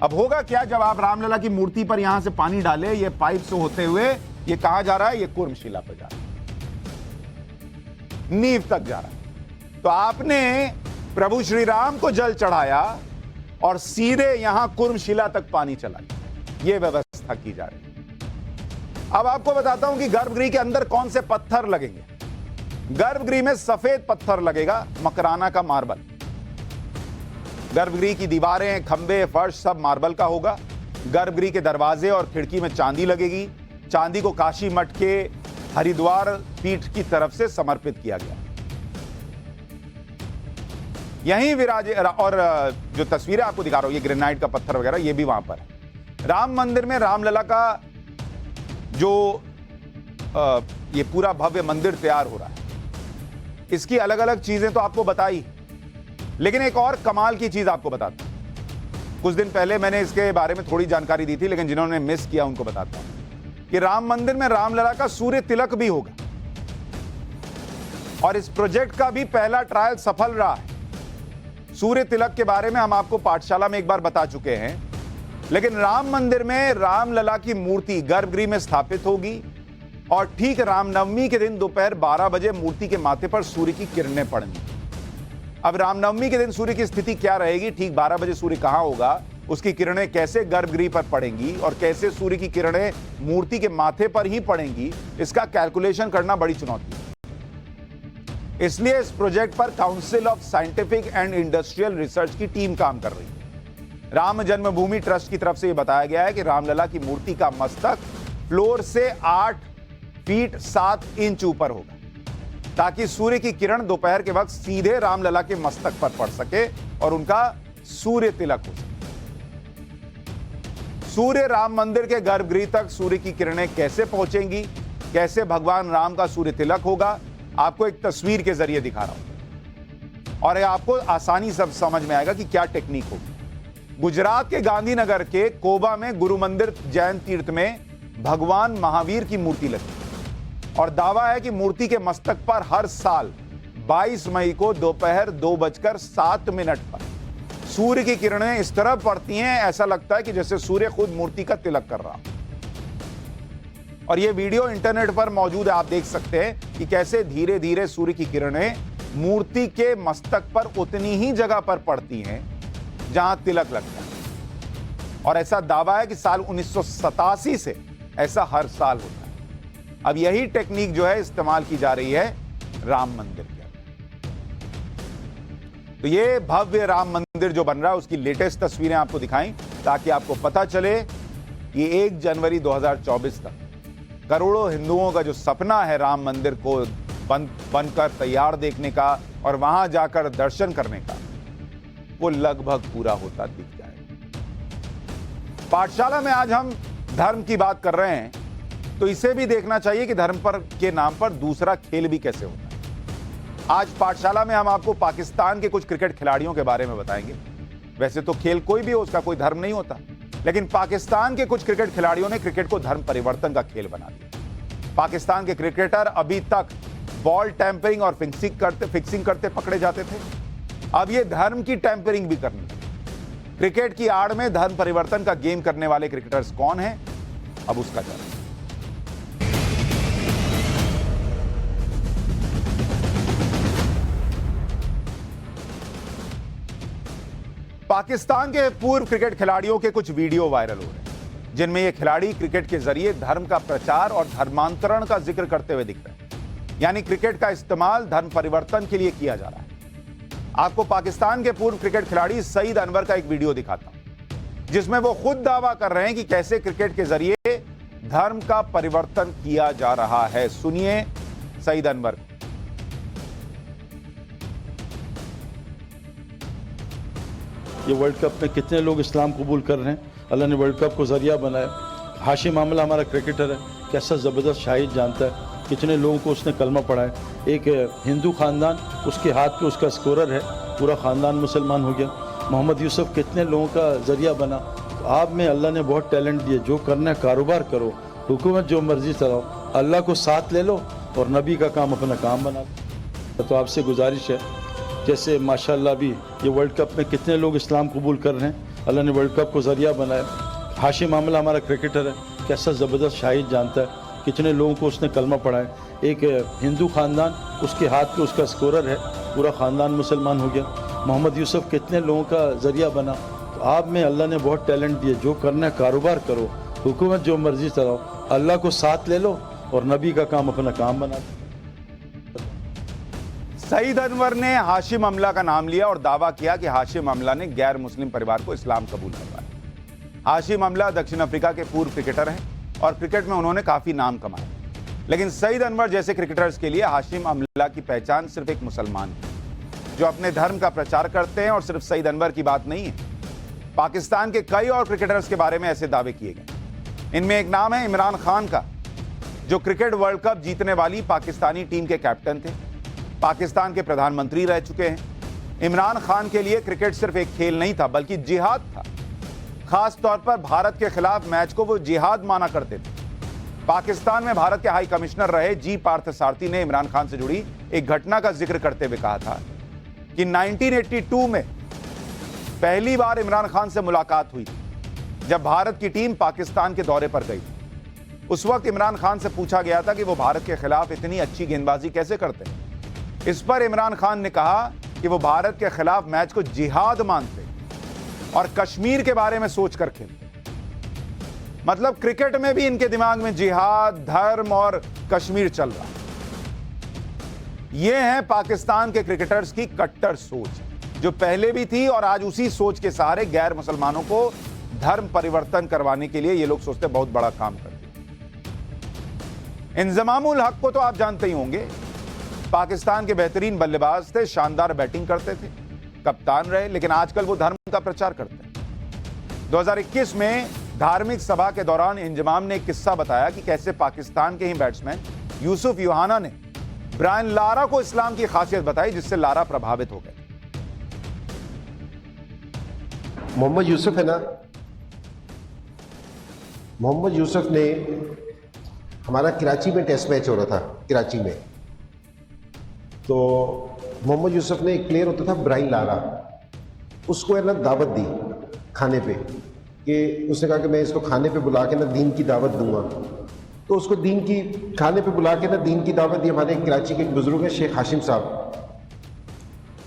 अब होगा क्या, जब आप रामलला की मूर्ति पर यहां से पानी डाले, ये पाइप से होते हुए ये कहां जा रहा है, ये कुर्मशिला पर जा रहा है, नींव तक जा रहा है। तो आपने प्रभु श्री राम को जल चढ़ाया और सीधे यहां कुर्मशिला तक पानी चला गया। यह व्यवस्था की जा रही है। अब आपको बताता हूं कि गर्भगृह के अंदर कौन से पत्थर लगेंगे। गर्भगृह में सफेद पत्थर लगेगा, मकराना का मार्बल। गर्भगृह की दीवारें, खंबे, फर्श सब मार्बल का होगा। गर्भगृह के दरवाजे और खिड़की में चांदी लगेगी। चांदी को काशी मठ के हरिद्वार पीठ की तरफ से समर्पित किया गया। यहीं विराजे, और जो तस्वीरें आपको दिखा रहा हूं, ये ग्रेनाइट का पत्थर वगैरह, ये भी वहां पर है। राम मंदिर में रामलला का जो ये पूरा भव्य मंदिर तैयार हो रहा है, इसकी अलग अलग चीजें तो आपको बताई, लेकिन एक और कमाल की चीज आपको बताता हूं। कुछ दिन पहले मैंने इसके बारे में थोड़ी जानकारी दी थी, लेकिन जिन्होंने मिस किया उनको बताता हूं कि राम मंदिर में रामलला का सूर्य तिलक भी होगा और इस प्रोजेक्ट का भी पहला ट्रायल सफल रहा है। सूर्य तिलक के बारे में हम आपको पाठशाला में एक बार बता चुके हैं, लेकिन राम मंदिर में रामलला की मूर्ति गर्भगृह में स्थापित होगी और ठीक रामनवमी के दिन दोपहर 12 बजे मूर्ति के माथे पर सूर्य की किरणें पड़ेंगी। अब रामनवमी के दिन सूर्य की स्थिति क्या रहेगी, ठीक 12 बजे सूर्य कहां होगा, उसकी किरणें कैसे गर्भगृह पर पड़ेंगी और कैसे सूर्य की किरणें मूर्ति के माथे पर ही पड़ेंगी, इसका कैलकुलेशन करना बड़ी चुनौती है। इसलिए इस प्रोजेक्ट पर council of scientific and industrial research की टीम काम कर रही है। राम जन्मभूमि ट्रस्ट की तरफ से यह बताया गया है कि रामलला की मूर्ति का मस्तक फ्लोर से 8 फीट 7 इंच ऊपर होगा, ताकि सूर्य की किरण दोपहर के वक्त सीधे रामलला के मस्तक पर पड़ सके और उनका सूर्य तिलक हो सके। सूर्य राम मंदिर के गर्भगृह तक सूर्य की किरणें कैसे पहुंचेंगी, कैसे भगवान राम का सूर्य तिलक होगा, आपको एक तस्वीर के जरिए दिखा रहा हूं और आपको आसानी से समझ में आएगा कि क्या टेक्निक होगी। गुजरात के गांधीनगर के कोबा में गुरु मंदिर जैन तीर्थ में भगवान महावीर की मूर्ति लगी और दावा है कि मूर्ति के मस्तक पर हर साल 22 मई को दोपहर 2:07 पर सूर्य की किरणें इस तरह पड़ती हैं, ऐसा लगता है कि जैसे सूर्य खुद मूर्ति का तिलक कर रहा। और यह वीडियो इंटरनेट पर मौजूद है, आप देख सकते हैं कि कैसे धीरे धीरे सूर्य की किरणें मूर्ति के मस्तक पर उतनी ही जगह पर पड़ती हैं जहां तिलक लगता है। और ऐसा दावा है कि साल 1987 से ऐसा हर साल होता है। अब यही टेक्निक जो है इस्तेमाल की जा रही है राम मंदिर के। तो ये भव्य राम मंदिर जो बन रहा है उसकी लेटेस्ट तस्वीरें आपको दिखाई, ताकि आपको पता चले कि 1 जनवरी 2024 तक करोड़ों हिंदुओं का जो सपना है राम मंदिर को बनकर तैयार देखने का और वहां जाकर दर्शन करने का, वो लगभग पूरा होता दिख जाएगा। पाठशाला में आज हम धर्म की बात कर रहे हैं, तो इसे भी देखना चाहिए कि धर्म पर के नाम पर दूसरा खेल भी कैसे होता है। आज पाठशाला में हम आपको पाकिस्तान के कुछ क्रिकेट खिलाड़ियों के बारे में बताएंगे। वैसे तो खेल कोई भी हो, उसका कोई धर्म नहीं होता, लेकिन पाकिस्तान के कुछ क्रिकेट खिलाड़ियों ने क्रिकेट को धर्म परिवर्तन का खेल बना दिया। पाकिस्तान के क्रिकेटर अभी तक बॉल टैंपरिंग और फिक्सिंग करते पकड़े जाते थे, अब ये धर्म की टैंपरिंग भी करनी है। क्रिकेट की आड़ में धर्म परिवर्तन का गेम करने वाले क्रिकेटर्स कौन हैं, अब उसका जवाब। पाकिस्तान के पूर्व क्रिकेट खिलाड़ियों के कुछ वीडियो वायरल हो रहे हैं, जिनमें ये खिलाड़ी क्रिकेट के जरिए धर्म का प्रचार और धर्मांतरण का जिक्र करते हुए दिख रहे हैं। यानी क्रिकेट का इस्तेमाल धर्म परिवर्तन के लिए किया जा रहा है। आपको पाकिस्तान के पूर्व क्रिकेट खिलाड़ी सईद अनवर का एक वीडियो दिखाता हूं, जिसमें वो खुद दावा कर रहे हैं कि कैसे क्रिकेट के जरिए धर्म का परिवर्तन किया जा रहा है। सुनिए सईद अनवर। ये वर्ल्ड कप में कितने लोग इस्लाम कबूल कर रहे हैं। अल्लाह ने वर्ल्ड कप को ज़रिया बनाया। हाशिम आमला हमारा क्रिकेटर है, कैसा ज़बरदस्त शाहिद जानता है, कितने लोगों को उसने कलमा पढ़ा है। एक हिंदू ख़ानदान, उसके हाथ पे उसका स्कोरर है, पूरा ख़ानदान मुसलमान हो गया। मोहम्मद यूसुफ कितने लोगों का ज़रिया बना। तो आप में अल्लाह ने बहुत टैलेंट दिए, जो करना है कारोबार करो, हुकूमत जो मर्ज़ी चलाओ, अल्लाह को साथ ले लो और नबी का काम अपना काम बना लो। तो आपसे गुजारिश है, जैसे माशाल्लाह भी ये वर्ल्ड कप में कितने लोग इस्लाम कबूल कर रहे हैं। अल्लाह ने वर्ल्ड कप को ज़रिया बनाया। हाशिम आमला हमारा क्रिकेटर है, कैसा ज़बरदस्त शाहिद जानता है, कितने लोगों को उसने कलमा पढ़ा है। एक हिंदू ख़ानदान, उसके हाथ पे उसका स्कोरर है, पूरा ख़ानदान मुसलमान हो गया। मोहम्मद यूसुफ कितने लोगों का ज़रिया बना। तो आप में अल्लाह ने बहुत टैलेंट दिए, जो करना है कारोबार करो, हुकूमत जो मर्ज़ी चलाओ, अल्लाह को साथ ले लो और नबी का काम अपना काम बना लो। सईद अनवर ने हाशिम अमला का नाम लिया और दावा किया कि हाशिम अमला ने गैर मुस्लिम परिवार को इस्लाम कबूल करवाया। हाशिम अमला दक्षिण अफ्रीका के पूर्व क्रिकेटर हैं और क्रिकेट में उन्होंने काफी नाम कमाया। लेकिन सईद अनवर जैसे क्रिकेटर्स के लिए हाशिम अमला की पहचान सिर्फ एक मुसलमान है जो अपने धर्म का प्रचार करते हैं। और सिर्फ सईद अनवर की बात नहीं है, पाकिस्तान के कई और क्रिकेटर्स के बारे में ऐसे दावे किए गए। इनमें एक नाम है इमरान खान का, जो क्रिकेट वर्ल्ड कप जीतने वाली पाकिस्तानी टीम के कैप्टन थे, पाकिस्तान के प्रधानमंत्री रह चुके हैं। इमरान खान के लिए क्रिकेट सिर्फ एक खेल नहीं था, बल्कि जिहाद था। खास तौर पर भारत के खिलाफ मैच को वो जिहाद माना करते थे। पाकिस्तान में भारत के हाई कमिश्नर रहे जी पार्थसारथी ने इमरान खान से जुड़ी एक घटना का जिक्र करते हुए कहा था कि 1982 में पहली बार इमरान खान से मुलाकात हुई थी, जब भारत की टीम पाकिस्तान के दौरे पर गई। उस वक्त इमरान खान से पूछा गया था कि वो भारत के खिलाफ इतनी अच्छी गेंदबाजी कैसे करते हैं। इस पर इमरान खान ने कहा कि वो भारत के खिलाफ मैच को जिहाद मानते और कश्मीर के बारे में सोचकर खेलते। मतलब क्रिकेट में भी इनके दिमाग में जिहाद, धर्म और कश्मीर चल रहा। ये है पाकिस्तान के क्रिकेटर्स की कट्टर सोच, जो पहले भी थी और आज उसी सोच के सहारे गैर मुसलमानों को धर्म परिवर्तन करवाने के लिए ये लोग सोचते बहुत बड़ा काम करते। इंजमामुल हक को तो आप जानते ही होंगे, पाकिस्तान के बेहतरीन बल्लेबाज थे, शानदार बैटिंग करते थे, कप्तान रहे, लेकिन आजकल वो धर्म का प्रचार करते हैं। 2021 में धार्मिक सभा के दौरान इंजमाम ने एक किस्सा बताया कि कैसे पाकिस्तान के ही बैट्समैन यूसुफ यूहाना ने ब्रायन लारा को इस्लाम की खासियत बताई, जिससे लारा प्रभावित हो गए। मोहम्मद यूसुफ है ना, मोहम्मद यूसुफ ने, हमारा कराची में टेस्ट मैच हो रहा था कराची में, तो मोहम्मद यूसुफ ने, एक प्लेयर होता था ब्रायन लारा, उसको है ना दावत दी खाने पे, कि उसने कहा कि मैं इसको खाने पे बुला के ना दीन की दावत दूंगा। तो उसको दीन की खाने पे बुला के ना दीन की दावत दी। हमारे कराची के एक बुजुर्ग है शेख हाशिम साहब,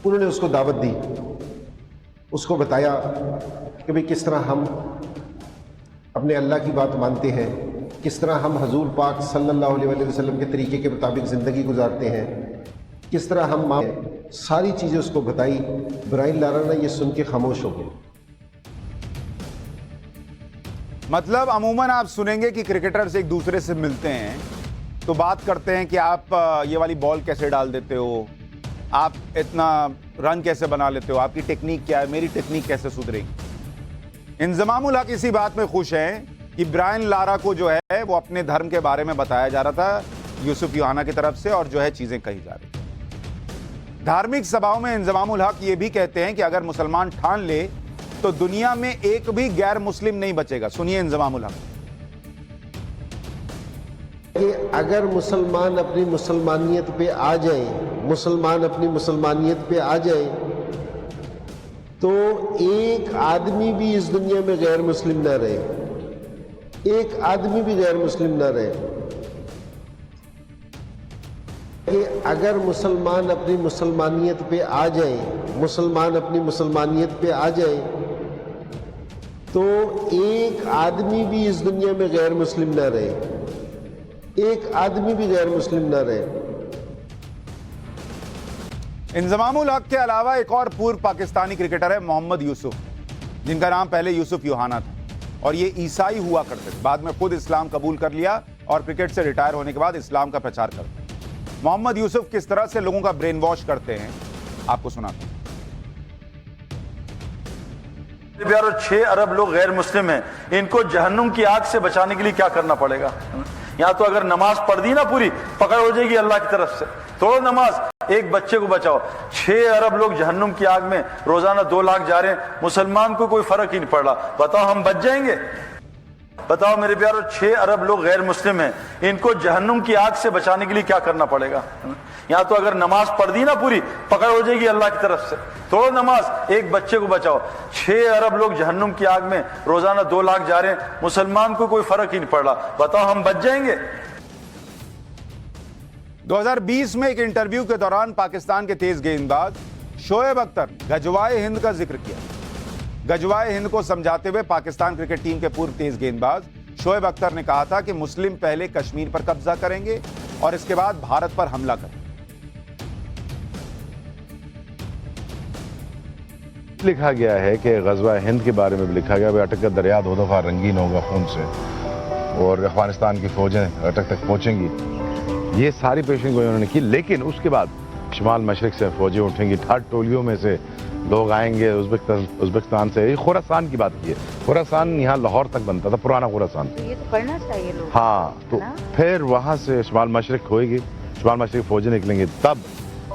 उन्होंने उसको दावत दी, उसको बताया कि भाई किस तरह हम अपने अल्लाह की बात मानते हैं, किस तरह हम हजूर पाक सल्लल्लाहु अलैहि वसल्लम के तरीके के मुताबिक ज़िंदगी गुजारते हैं, किस तरह हम सारी चीज़ें उसको बताई। ब्रायन लारा ने ये सुन के खामोश हो गए। मतलब अमूमन आप सुनेंगे कि क्रिकेटर्स एक दूसरे से मिलते हैं तो बात करते हैं कि आप ये वाली बॉल कैसे डाल देते हो, आप इतना रन कैसे बना लेते हो, आपकी टेक्निक क्या है, मेरी टेक्निक कैसे सुधरेगी। इंजमामुल हक इसी बात में खुश हैं कि ब्रायन लारा को जो है वो अपने धर्म के बारे में बताया जा रहा था यूसुफ यूहाना की तरफ से, और जो है चीजें कही जा रही थी। धार्मिक सभाओं में इंजमामुल हक ये भी कहते हैं कि अगर मुसलमान ठान ले तो दुनिया में एक भी गैर मुस्लिम नहीं बचेगा। सुनिए इंजमामुल हक। कि अगर मुसलमान अपनी मुसलमानियत पे आ जाए, मुसलमान अपनी मुसलमानियत पे आ जाए, तो एक आदमी भी इस दुनिया में गैर मुस्लिम ना रहे, एक आदमी भी गैर मुस्लिम ना रहे। कि अगर मुसलमान अपनी मुसलमानियत पे आ जाए, मुसलमान अपनी मुसलमानियत पे आ जाए, तो एक आदमी भी इस दुनिया में गैर मुस्लिम ना रहे, एक आदमी भी गैर मुस्लिम ना रहे। इंजमामुल हक के अलावा एक और पूर्व पाकिस्तानी क्रिकेटर है मोहम्मद यूसुफ, जिनका नाम पहले यूसुफ यूहाना था, और ये ईसाई हुआ करते थे। बाद में खुद इस्लाम कबूल कर लिया और क्रिकेट से रिटायर होने के बाद इस्लाम का प्रचार करते हैं। मोहम्मद यूसुफ किस तरह से लोगों का ब्रेन वॉश करते हैं आपको सुनाते हैं। प्यारो 6 अरब लोग गैर मुस्लिम हैं, इनको जहन्नुम की आग से बचाने के लिए क्या करना पड़ेगा? यहाँ तो अगर नमाज पढ़ दी ना पूरी, पकड़ हो जाएगी अल्लाह की तरफ से। तोड़ो नमाज, एक बच्चे को बचाओ। 6 अरब लोग जहन्नुम की आग में रोजाना 2 लाख जा रहे हैं, मुसलमान को कोई फर्क ही नहीं पड़ रहा। बताओ हम बच जाएंगे? बताओ मेरे प्यारो 6 अरब लोग गैर मुस्लिम हैं, इनको जहन्नुम की आग से बचाने के लिए क्या करना पड़ेगा? यहाँ तो अगर नमाज पढ़ दी ना पूरी, पकड़ हो जाएगी अल्लाह की तरफ से। तोड़ो नमाज, एक बच्चे को बचाओ। 6 अरब लोग जहन्नुम की आग में रोजाना 2 लाख जा रहे हैं, मुसलमान को कोई फर्क ही नहीं पड़ रहा। बताओ हम बच जाएंगे? 2020 में एक इंटरव्यू के दौरान पाकिस्तान के तेज गेंदबाज शोएब अख्तर ने गजवाए हिंद का जिक्र किया। गजवाए हिंद को समझाते हुए पाकिस्तान क्रिकेट टीम के पूर्व तेज गेंदबाज शोएब अख्तर ने कहा था कि मुस्लिम पहले कश्मीर पर कब्जा करेंगे और इसके बाद भारत पर हमला करेंगे। लिखा गया है कि गज़वा हिंद के बारे में भी लिखा गया, अटक का दरिया 2 दफ़ा रंगीन होगा खून से और अफगानिस्तान की फौजें अटक तक पहुंचेंगी। ये सारी पेशेंगोई उन्होंने की, लेकिन उसके बाद शुमाल मशरक से फौजें उठेंगी, 8 टोलियों में से लोग आएंगे उज़्बेकिस्तान से। खुरासान की बात की है, खुरासान यहाँ लाहौर तक बनता था, पुराना खुरासान। तो ये तो करना चाहिए लोग। हाँ, तो फिर वहाँ से शुमाल मशरक होएगी, शुमाल मशरक फौजें निकलेंगी, तब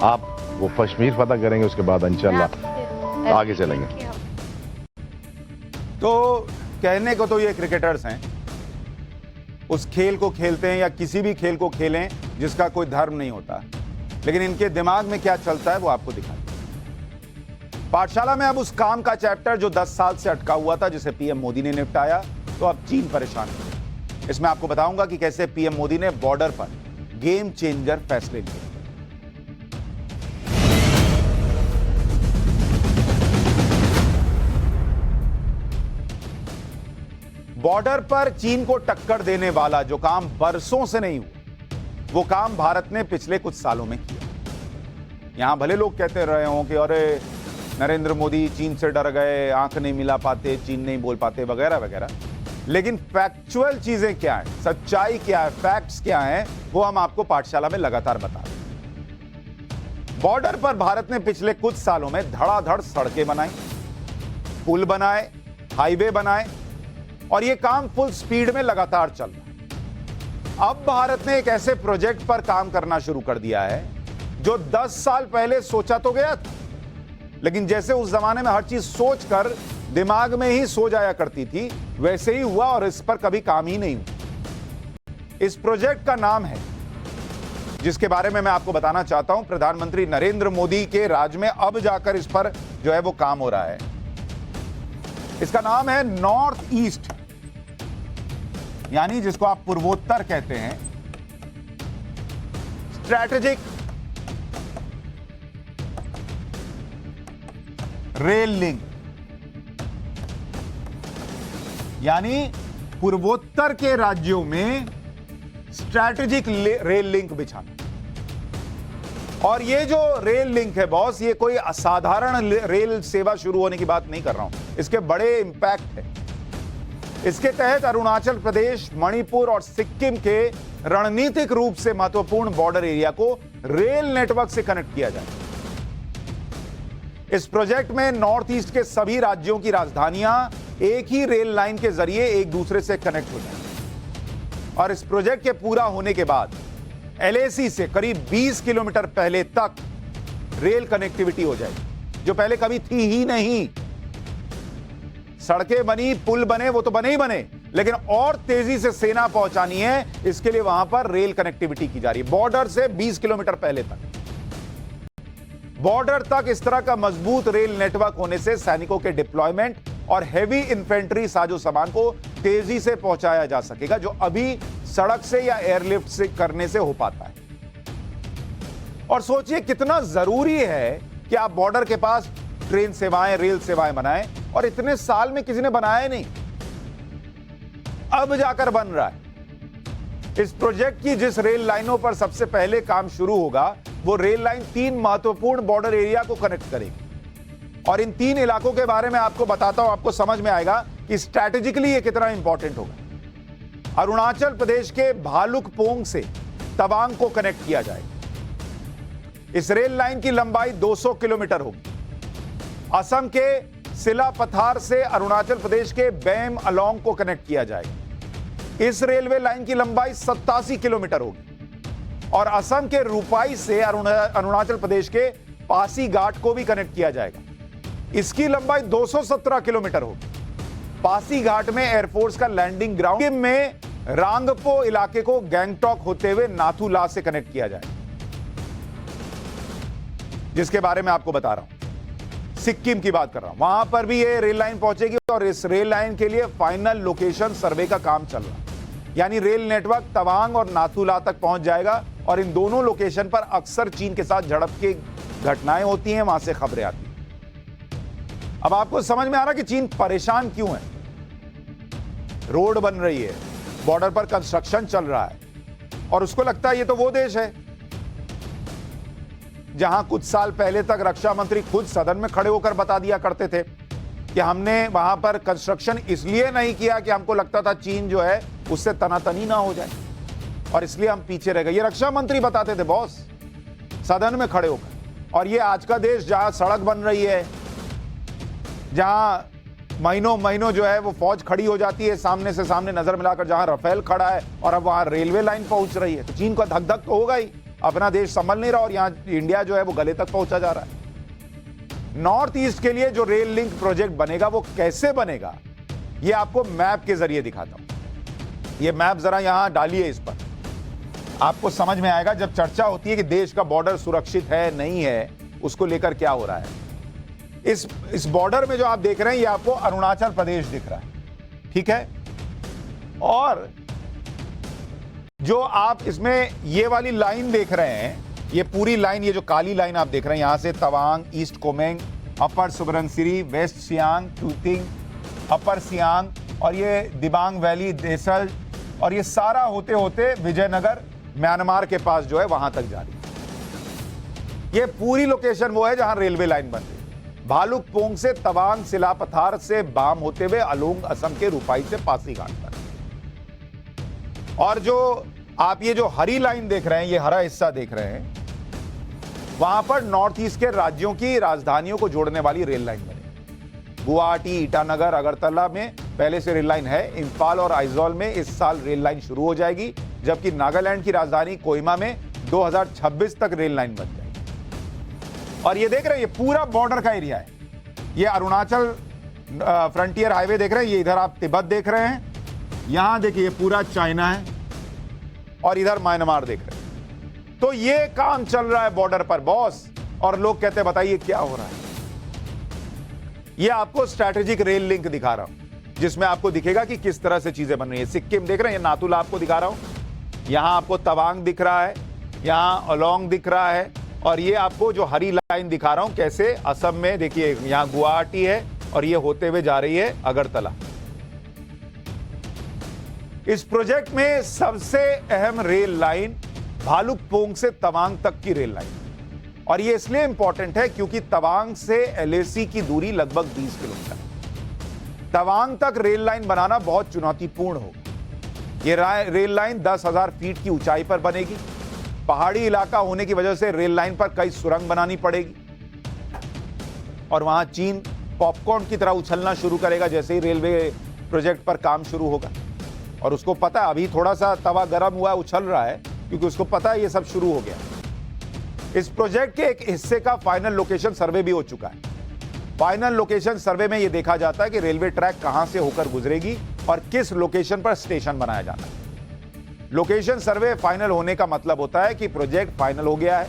आप वो कश्मीर फतह करेंगे, उसके बाद इंशाल्लाह आगे चलेंगे। तो कहने को तो ये क्रिकेटर्स हैं, उस खेल को खेलते हैं या किसी भी खेल को खेलें जिसका कोई धर्म नहीं होता, लेकिन इनके दिमाग में क्या चलता है वो आपको दिखाएं। पाठशाला में अब उस काम का चैप्टर जो 10 साल से अटका हुआ था, जिसे पीएम मोदी ने निपटाया, तो अब चीन परेशान है। इसमें आपको बताऊंगा कि कैसे पीएम मोदी ने बॉर्डर पर गेम चेंजर फैसले लिए। बॉर्डर पर चीन को टक्कर देने वाला जो काम बरसों से नहीं हुआ, वो काम भारत ने पिछले कुछ सालों में किया। यहां भले लोग कहते रहे हों कि अरे नरेंद्र मोदी चीन से डर गए, आंख नहीं मिला पाते, चीन नहीं बोल पाते, वगैरह वगैरह, लेकिन फैक्चुअल चीजें क्या है, सच्चाई क्या है, फैक्ट्स क्या है, वो हम आपको पाठशाला में लगातार बता रहे हैं। बॉर्डर पर भारत ने पिछले कुछ सालों में धड़ाधड़ सड़कें बनाई, पुल बनाए, हाईवे बनाए, और यह काम फुल स्पीड में लगातार चल रहा है। अब भारत ने एक ऐसे प्रोजेक्ट पर काम करना शुरू कर दिया है जो 10 साल पहले सोचा तो गया था, लेकिन जैसे उस जमाने में हर चीज सोचकर दिमाग में ही सो जाया करती थी, वैसे ही हुआ और इस पर कभी काम ही नहीं हुआ। इस प्रोजेक्ट का नाम है, जिसके बारे में मैं आपको बताना चाहता हूं, प्रधानमंत्री नरेंद्र मोदी के राज में अब जाकर इस पर जो है वो काम हो रहा है। इसका नाम है नॉर्थ ईस्ट, यानी जिसको आप पूर्वोत्तर कहते हैं, स्ट्रैटेजिक रेल लिंक, यानी पूर्वोत्तर के राज्यों में स्ट्रैटेजिक रेल लिंक बिछाना। और ये जो रेल लिंक है बॉस, ये कोई असाधारण रेल सेवा शुरू होने की बात नहीं कर रहा हूं, इसके बड़े इंपैक्ट है। इसके तहत अरुणाचल प्रदेश, मणिपुर और सिक्किम के रणनीतिक रूप से महत्वपूर्ण बॉर्डर एरिया को रेल नेटवर्क से कनेक्ट किया जाए। इस प्रोजेक्ट में नॉर्थ ईस्ट के सभी राज्यों की राजधानियां एक ही रेल लाइन के जरिए एक दूसरे से कनेक्ट हो जाए। और इस प्रोजेक्ट के पूरा होने के बाद एलएसी से करीब 20 किलोमीटर पहले तक रेल कनेक्टिविटी हो जाएगी, जो पहले कभी थी ही नहीं। सड़कें बनी, पुल बने, वो तो बने ही बने, लेकिन और तेजी से सेना पहुंचानी है, इसके लिए वहां पर रेल कनेक्टिविटी की जा रही है, बॉर्डर से 20 किलोमीटर पहले तक। बॉर्डर तक इस तरह का मजबूत रेल नेटवर्क होने से सैनिकों के डिप्लॉयमेंट और हेवी इन्फेंट्री साजो सामान को तेजी से पहुंचाया जा सकेगा, जो अभी सड़क से या एयरलिफ्ट से करने से हो पाता है। और सोचिए कितना जरूरी है कि आप बॉर्डर के पास ट्रेन सेवाएं, रेल सेवाएं बनाएं, और इतने साल में किसी ने बनाया नहीं, अब जाकर बन रहा है। इस प्रोजेक्ट की जिस रेल लाइनों पर सबसे पहले काम शुरू होगा, वो रेल लाइन 3 महत्वपूर्ण बॉर्डर एरिया को कनेक्ट करेगी। और इन 3 इलाकों के बारे में आपको बताता हूं, आपको समझ में आएगा कि स्ट्रैटेजिकली ये कितना इंपॉर्टेंट होगा। अरुणाचल प्रदेश के भालुकपोंग से तवांग को कनेक्ट किया जाएगा। इस रेल लाइन की लंबाई 200 किलोमीटर होगी। असम के सिला पथार से अरुणाचल प्रदेश के बैम अलोंग को कनेक्ट किया जाएगा। इस रेलवे लाइन की लंबाई 87 किलोमीटर होगी और असम के रूपाई से अरुणाचल प्रदेश के पासीघाट को भी कनेक्ट किया जाएगा। इसकी लंबाई 217 किलोमीटर होगी। पासीघाट में एयरफोर्स का लैंडिंग ग्राउंड में रांगपो इलाके को गैंगटॉक होते हुए नाथुला से कनेक्ट किया जाएगा, जिसके बारे में आपको बता रहा हूं। सिक्किम की बात कर रहा हूं, वहां पर भी ये रेल लाइन पहुंचेगी और इस रेल लाइन के लिए फाइनल लोकेशन सर्वे का काम चल रहा है। यानी रेल नेटवर्क तवांग और नाथुला तक पहुंच जाएगा और इन दोनों लोकेशन पर अक्सर चीन के साथ झड़प की घटनाएं होती हैं, वहां से खबरें आती हैं। अब आपको समझ में आ रहा कि चीन परेशान क्यों है। रोड बन रही है, बॉर्डर पर कंस्ट्रक्शन चल रहा है और उसको लगता है ये तो वो देश है जहां कुछ साल पहले तक रक्षा मंत्री खुद सदन में खड़े होकर बता दिया करते थे कि हमने वहां पर कंस्ट्रक्शन इसलिए नहीं किया कि हमको लगता था चीन जो है उससे तनातनी ना हो जाए और इसलिए हम पीछे रह गए। ये रक्षा मंत्री बताते थे बॉस, सदन में खड़े होकर। और ये आज का देश जहां सड़क बन रही है, जहां महीनों महीनों जो है वो फौज खड़ी हो जाती है सामने से सामने नजर मिलाकर, जहां राफेल खड़ा है और अब वहां रेलवे लाइन पहुंच रही है, तो चीन का धक धक तो होगा ही। अपना देश संभल नहीं रहा और यहां इंडिया जो है वो गले तक पहुंचा जा रहा है। नॉर्थ ईस्ट के लिए जो रेल लिंक प्रोजेक्ट बनेगा वो कैसे बनेगा, ये आपको मैप के जरिए दिखाता हूं। ये मैप जरा यहां डालिए, इस पर आपको समझ में आएगा जब चर्चा होती है कि देश का बॉर्डर सुरक्षित है नहीं है, उसको लेकर क्या हो रहा है। इस बॉर्डर में जो आप देख रहे हैं ये आपको अरुणाचल प्रदेश दिख रहा है, ठीक है। और जो आप इसमें ये वाली लाइन देख रहे हैं, ये पूरी लाइन, ये जो काली लाइन आप देख रहे हैं, यहां से तवांग, ईस्ट कोमेंग, अपर सुबनसिरी, वेस्ट सियांग, टूतिंग, अपर सियांग और ये दिबांग वैली, देसल और ये सारा होते होते विजयनगर म्यांमार के पास जो है वहां तक जा रही है। ये पूरी लोकेशन वो है जहां रेलवे लाइन बन रही है। भालुकपोंग से तवांग, सिलापथार से बाम होते हुए अलोंग असम के रूपाई से पासीघाट तक। और जो आप ये जो हरी लाइन देख रहे हैं, ये हरा हिस्सा देख रहे हैं, वहां पर नॉर्थ ईस्ट के राज्यों की राजधानियों को जोड़ने वाली रेल लाइन बनी। गुवाहाटी, ईटानगर, अगरतला में पहले से रेल लाइन है। इंफाल और आइजॉल में इस साल रेल लाइन शुरू हो जाएगी, जबकि नागालैंड की राजधानी कोहिमा में 2026 तक रेल लाइन बन जाएगी। और ये देख रहे हैं, ये पूरा बॉर्डर का एरिया है। ये अरुणाचल फ्रंटियर हाईवे देख रहे हैं, ये इधर आप तिब्बत देख रहे हैं, यहां देखिए ये पूरा चाइना है और इधर म्यांमार देख रहे हैं। तो ये काम चल रहा है बॉर्डर पर बॉस, और लोग कहते हैं बताइए क्या हो रहा है। ये आपको स्ट्रैटेजिक रेल लिंक दिखा रहा हूं, जिसमें आपको दिखेगा कि किस तरह से चीजें बन रही है। सिक्किम देख रहे हैं, नाथुला आपको दिखा रहा हूं, यहां आपको तवांग दिख रहा है, यहां अलोंग दिख रहा है, और ये आपको जो हरी लाइन दिखा रहा हूं कैसे असम में देखिए, यहां गुवाहाटी है और ये होते हुए जा रही है अगरतला। इस प्रोजेक्ट में सबसे अहम रेल लाइन भालुकपोंग से तवांग तक की रेल लाइन, और ये इसलिए इंपॉर्टेंट है क्योंकि तवांग से एलएसी की दूरी लगभग 20 किलोमीटर। तवांग तक रेल लाइन बनाना बहुत चुनौतीपूर्ण होगा। ये रेल लाइन 10,000 फीट की ऊंचाई पर बनेगी। पहाड़ी इलाका होने की वजह से रेल लाइन पर कई सुरंग बनानी पड़ेगी और वहां चीन पॉपकॉर्न की तरह उछलना शुरू करेगा जैसे ही रेलवे प्रोजेक्ट पर काम शुरू होगा। और उसको पता है अभी थोड़ा सा तवा गर्म हुआ, उछल रहा है, क्योंकि उसको पता है ये सब शुरू हो गया। इस प्रोजेक्ट के एक हिस्से का फाइनल लोकेशन सर्वे भी हो चुका है। फाइनल लोकेशन सर्वे में यह देखा जाता है कि रेलवे ट्रैक कहां से होकर गुजरेगी और किस लोकेशन पर स्टेशन बनाया जाना है। लोकेशन सर्वे फाइनल होने का मतलब होता है कि प्रोजेक्ट फाइनल हो गया है।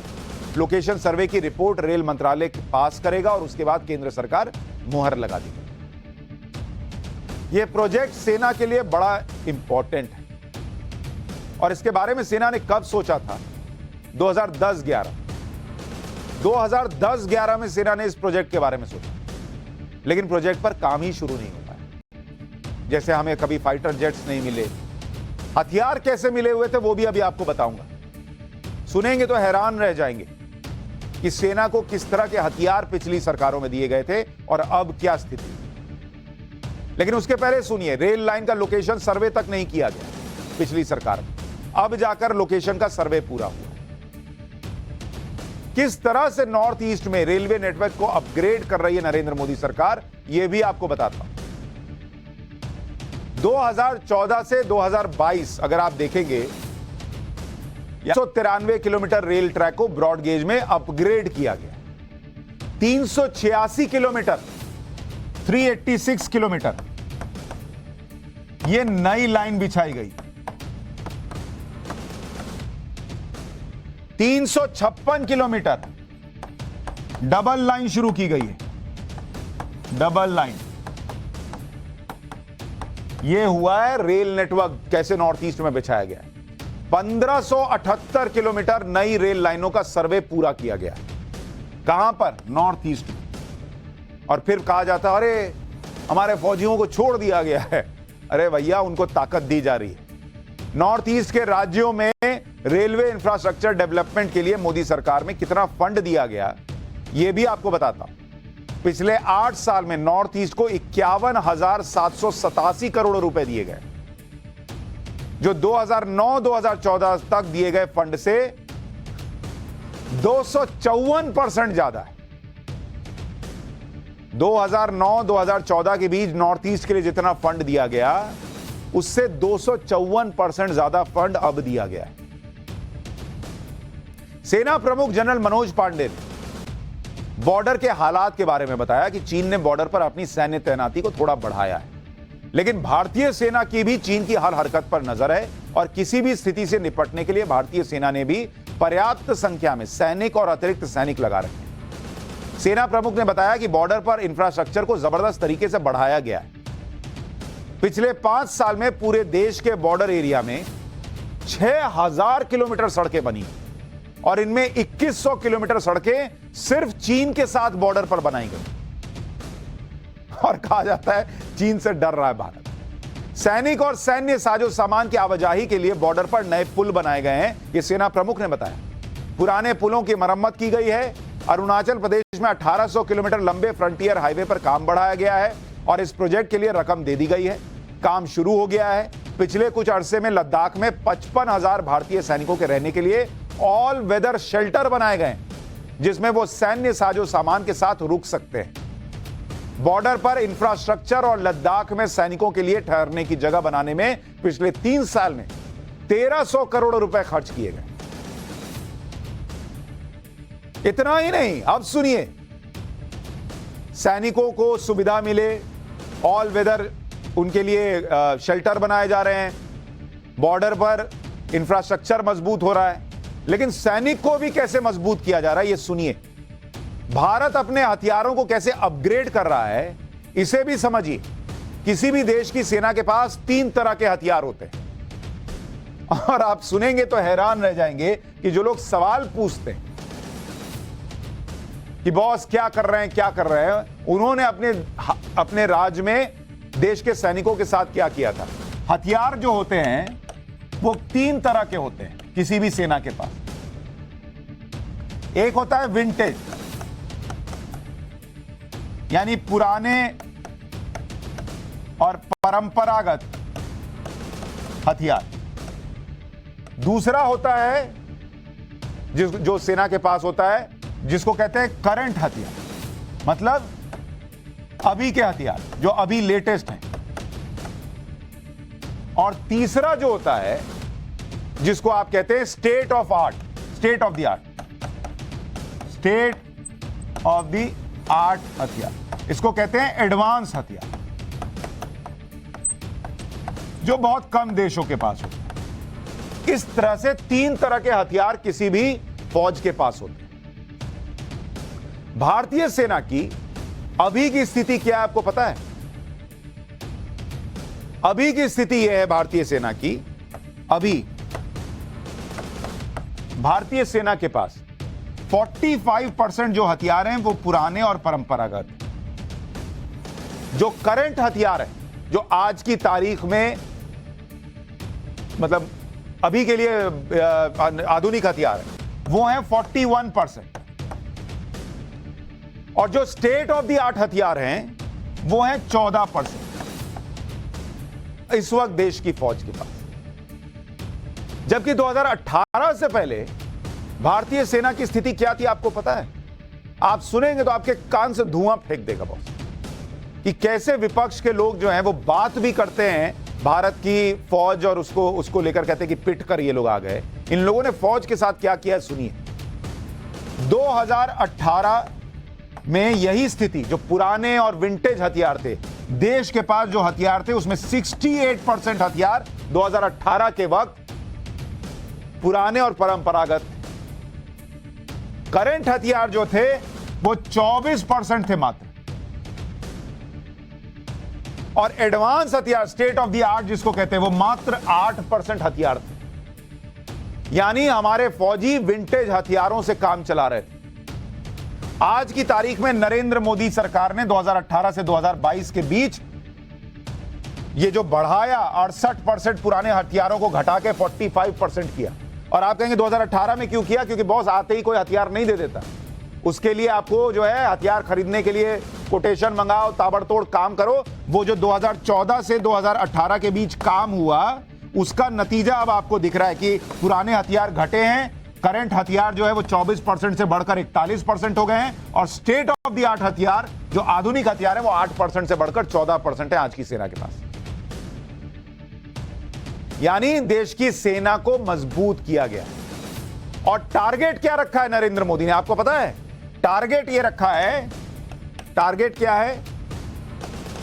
लोकेशन सर्वे की रिपोर्ट रेल मंत्रालय पास करेगा और उसके बाद केंद्र सरकार मुहर लगा देगी। यह प्रोजेक्ट सेना के लिए बड़ा इंपॉर्टेंट है और इसके बारे में सेना ने कब सोचा था? 2010-11 में सेना ने इस प्रोजेक्ट के बारे में सोचा, लेकिन प्रोजेक्ट पर काम ही शुरू नहीं हो पाया। जैसे हमें कभी फाइटर जेट्स नहीं मिले, हथियार कैसे मिले हुए थे वो भी अभी आपको बताऊंगा। सुनेंगे तो हैरान रह जाएंगे कि सेना को किस तरह के हथियार पिछली सरकारों में दिए गए थे और अब क्या स्थिति। लेकिन उसके पहले सुनिए, रेल लाइन का लोकेशन सर्वे तक नहीं किया गया पिछली सरकार में, अब जाकर लोकेशन का सर्वे पूरा हुआ। किस तरह से नॉर्थ ईस्ट में रेलवे नेटवर्क को अपग्रेड कर रही है नरेंद्र मोदी सरकार, यह भी आपको बताता हूं। 2014 से 2022 अगर आप देखेंगे 193 किलोमीटर रेल ट्रैक को ब्रॉड गेज में अपग्रेड किया गया। 386 किलोमीटर 386 किलोमीटर यह नई लाइन बिछाई गई। 356 किलोमीटर डबल लाइन शुरू की गई है। डबल लाइन यह हुआ है रेल नेटवर्क कैसे नॉर्थ ईस्ट में बिछाया गया है। 1578 किलोमीटर नई रेल लाइनों का सर्वे पूरा किया गया। कहां पर? नॉर्थ ईस्ट में। और फिर कहा जाता है अरे हमारे फौजियों को छोड़ दिया गया है। अरे भैया, उनको ताकत दी जा रही है। नॉर्थ ईस्ट के राज्यों में रेलवे इंफ्रास्ट्रक्चर डेवलपमेंट के लिए मोदी सरकार में कितना फंड दिया गया, यह भी आपको बताता हूं। पिछले 8 साल में नॉर्थ ईस्ट को 51,787 करोड़ रुपए दिए गए, जो 2009-2014 तक दिए गए फंड से 254% ज्यादा है। 2009-2014 के बीच नॉर्थ ईस्ट के लिए जितना फंड दिया गया उससे 254% ज्यादा फंड अब दिया गया है। सेना प्रमुख जनरल मनोज पांडे ने बॉर्डर के हालात के बारे में बताया कि चीन ने बॉर्डर पर अपनी सैन्य तैनाती को थोड़ा बढ़ाया है, लेकिन भारतीय सेना की भी चीन की हर हरकत पर नजर है और किसी भी स्थिति से निपटने के लिए भारतीय सेना ने भी पर्याप्त संख्या में सैनिक और अतिरिक्त सैनिक लगा रखे हैं। सेना प्रमुख ने बताया कि बॉर्डर पर इंफ्रास्ट्रक्चर को जबरदस्त तरीके से बढ़ाया गया है। पिछले 5 साल में पूरे देश के बॉर्डर एरिया में 6000 किलोमीटर सड़कें बनी और इनमें 2100 किलोमीटर सड़कें सिर्फ चीन के साथ बॉर्डर पर बनाई गई। और कहा जाता है चीन से डर रहा है भारत। सैनिक और सैन्य साजो सामान की आवाजाही के लिए बॉर्डर पर नए पुल बनाए गए हैं, यह सेना प्रमुख ने बताया। पुराने पुलों की मरम्मत की गई है। अरुणाचल प्रदेश में 1800 किलोमीटर लंबे फ्रंटियर हाईवे पर काम बढ़ाया गया है और इस प्रोजेक्ट के लिए रकम दे दी गई है। काम शुरू हो गया है। पिछले कुछ अरसे में लद्दाख में 55,000 भारतीय सैनिकों के रहने के लिए ऑल वेदर शेल्टर बनाए गए, जिसमें वो सैन्य साजो सामान के साथ रुक सकते हैं। बॉर्डर पर इंफ्रास्ट्रक्चर और लद्दाख में सैनिकों के लिए ठहरने की जगह बनाने में पिछले 3 साल में 1300 करोड़ रुपए खर्च किए गए। इतना ही नहीं, अब सुनिए, सैनिकों को सुविधा मिले, ऑल वेदर उनके लिए शेल्टर बनाए जा रहे हैं, बॉर्डर पर इंफ्रास्ट्रक्चर मजबूत हो रहा है। लेकिन सैनिक को भी कैसे मजबूत किया जा रहा है, यह सुनिए। भारत अपने हथियारों को कैसे अपग्रेड कर रहा है, इसे भी समझिए। किसी भी देश की सेना के पास 3 तरह के हथियार होते हैं और आप सुनेंगे तो हैरान रह जाएंगे कि जो लोग सवाल पूछते हैं कि बॉस क्या कर रहे हैं, क्या कर रहे हैं, उन्होंने अपने राज्य में देश के सैनिकों के साथ क्या किया था। हथियार जो होते हैं वो 3 तरह के होते हैं किसी भी सेना के पास। एक होता है विंटेज, यानी पुराने और परंपरागत हथियार। दूसरा होता है जो सेना के पास होता है, जिसको कहते हैं करंट हथियार, मतलब अभी के हथियार जो अभी लेटेस्ट हैं। और तीसरा जो होता है जिसको आप कहते हैं state of art, state of the art, state of the art हथियार, इसको कहते हैं एडवांस हथियार, जो बहुत कम देशों के पास होते हैं। इस तरह से 3 तरह के हथियार किसी भी फौज के पास होते हैं। भारतीय सेना की अभी की स्थिति क्या है आपको पता है? अभी की स्थिति यह है भारतीय सेना की, अभी भारतीय सेना के पास 45% जो हथियार हैं वो पुराने और परंपरागत हैं। जो करंट हथियार है, जो आज की तारीख में मतलब अभी के लिए आधुनिक हथियार है, वो हैं 41%। और जो स्टेट ऑफ द आर्ट हथियार हैं वो हैं 14% इस वक्त देश की फौज के पास। जबकि 2018 से पहले भारतीय सेना की स्थिति क्या थी आपको पता है? आप सुनेंगे तो आपके कान से धुआं फेंक देगा बॉस, कि कैसे विपक्ष के लोग जो हैं वो बात भी करते हैं भारत की फौज और उसको लेकर कहते हैं कि पिट कर ये लोग आ गए। इन लोगों ने फौज के साथ क्या किया सुनिए। 2018 में यही स्थिति, जो पुराने और विंटेज हथियार थे, देश के पास जो हथियार थे उसमें 68% हथियार 2018 के वक्त पुराने और परंपरागत। करंट हथियार जो थे वो 24% थे मात्र, और एडवांस हथियार स्टेट ऑफ द आर्ट जिसको कहते हैं वो मात्र 8% हथियार थे। यानी हमारे फौजी विंटेज हथियारों से काम चला रहे थे। आज की तारीख में नरेंद्र मोदी सरकार ने 2018 से 2022 के बीच ये जो बढ़ाया 68% पुराने हथियारों को घटा के 45% किया। और आप कहेंगे 2018 में क्यों किया? क्योंकि बॉस आते ही कोई हथियार नहीं दे देता, उसके लिए आपको जो है हथियार खरीदने के लिए कोटेशन मंगाओ, ताबड़तोड़ काम करो। वो जो 2014 से 2018 के बीच काम हुआ उसका नतीजा अब आपको दिख रहा है कि पुराने हथियार घटे हैं, करंट हथियार जो है वो 24% से बढ़कर 41% हो गए हैं, और स्टेट ऑफ द आर्ट हथियार जो आधुनिक हथियार है वो 8% से बढ़कर 14% है आज की सेना के पास। यानी देश की सेना को मजबूत किया गया। और टारगेट क्या रखा है नरेंद्र मोदी ने, आपको पता है? टारगेट ये रखा है, टारगेट क्या है?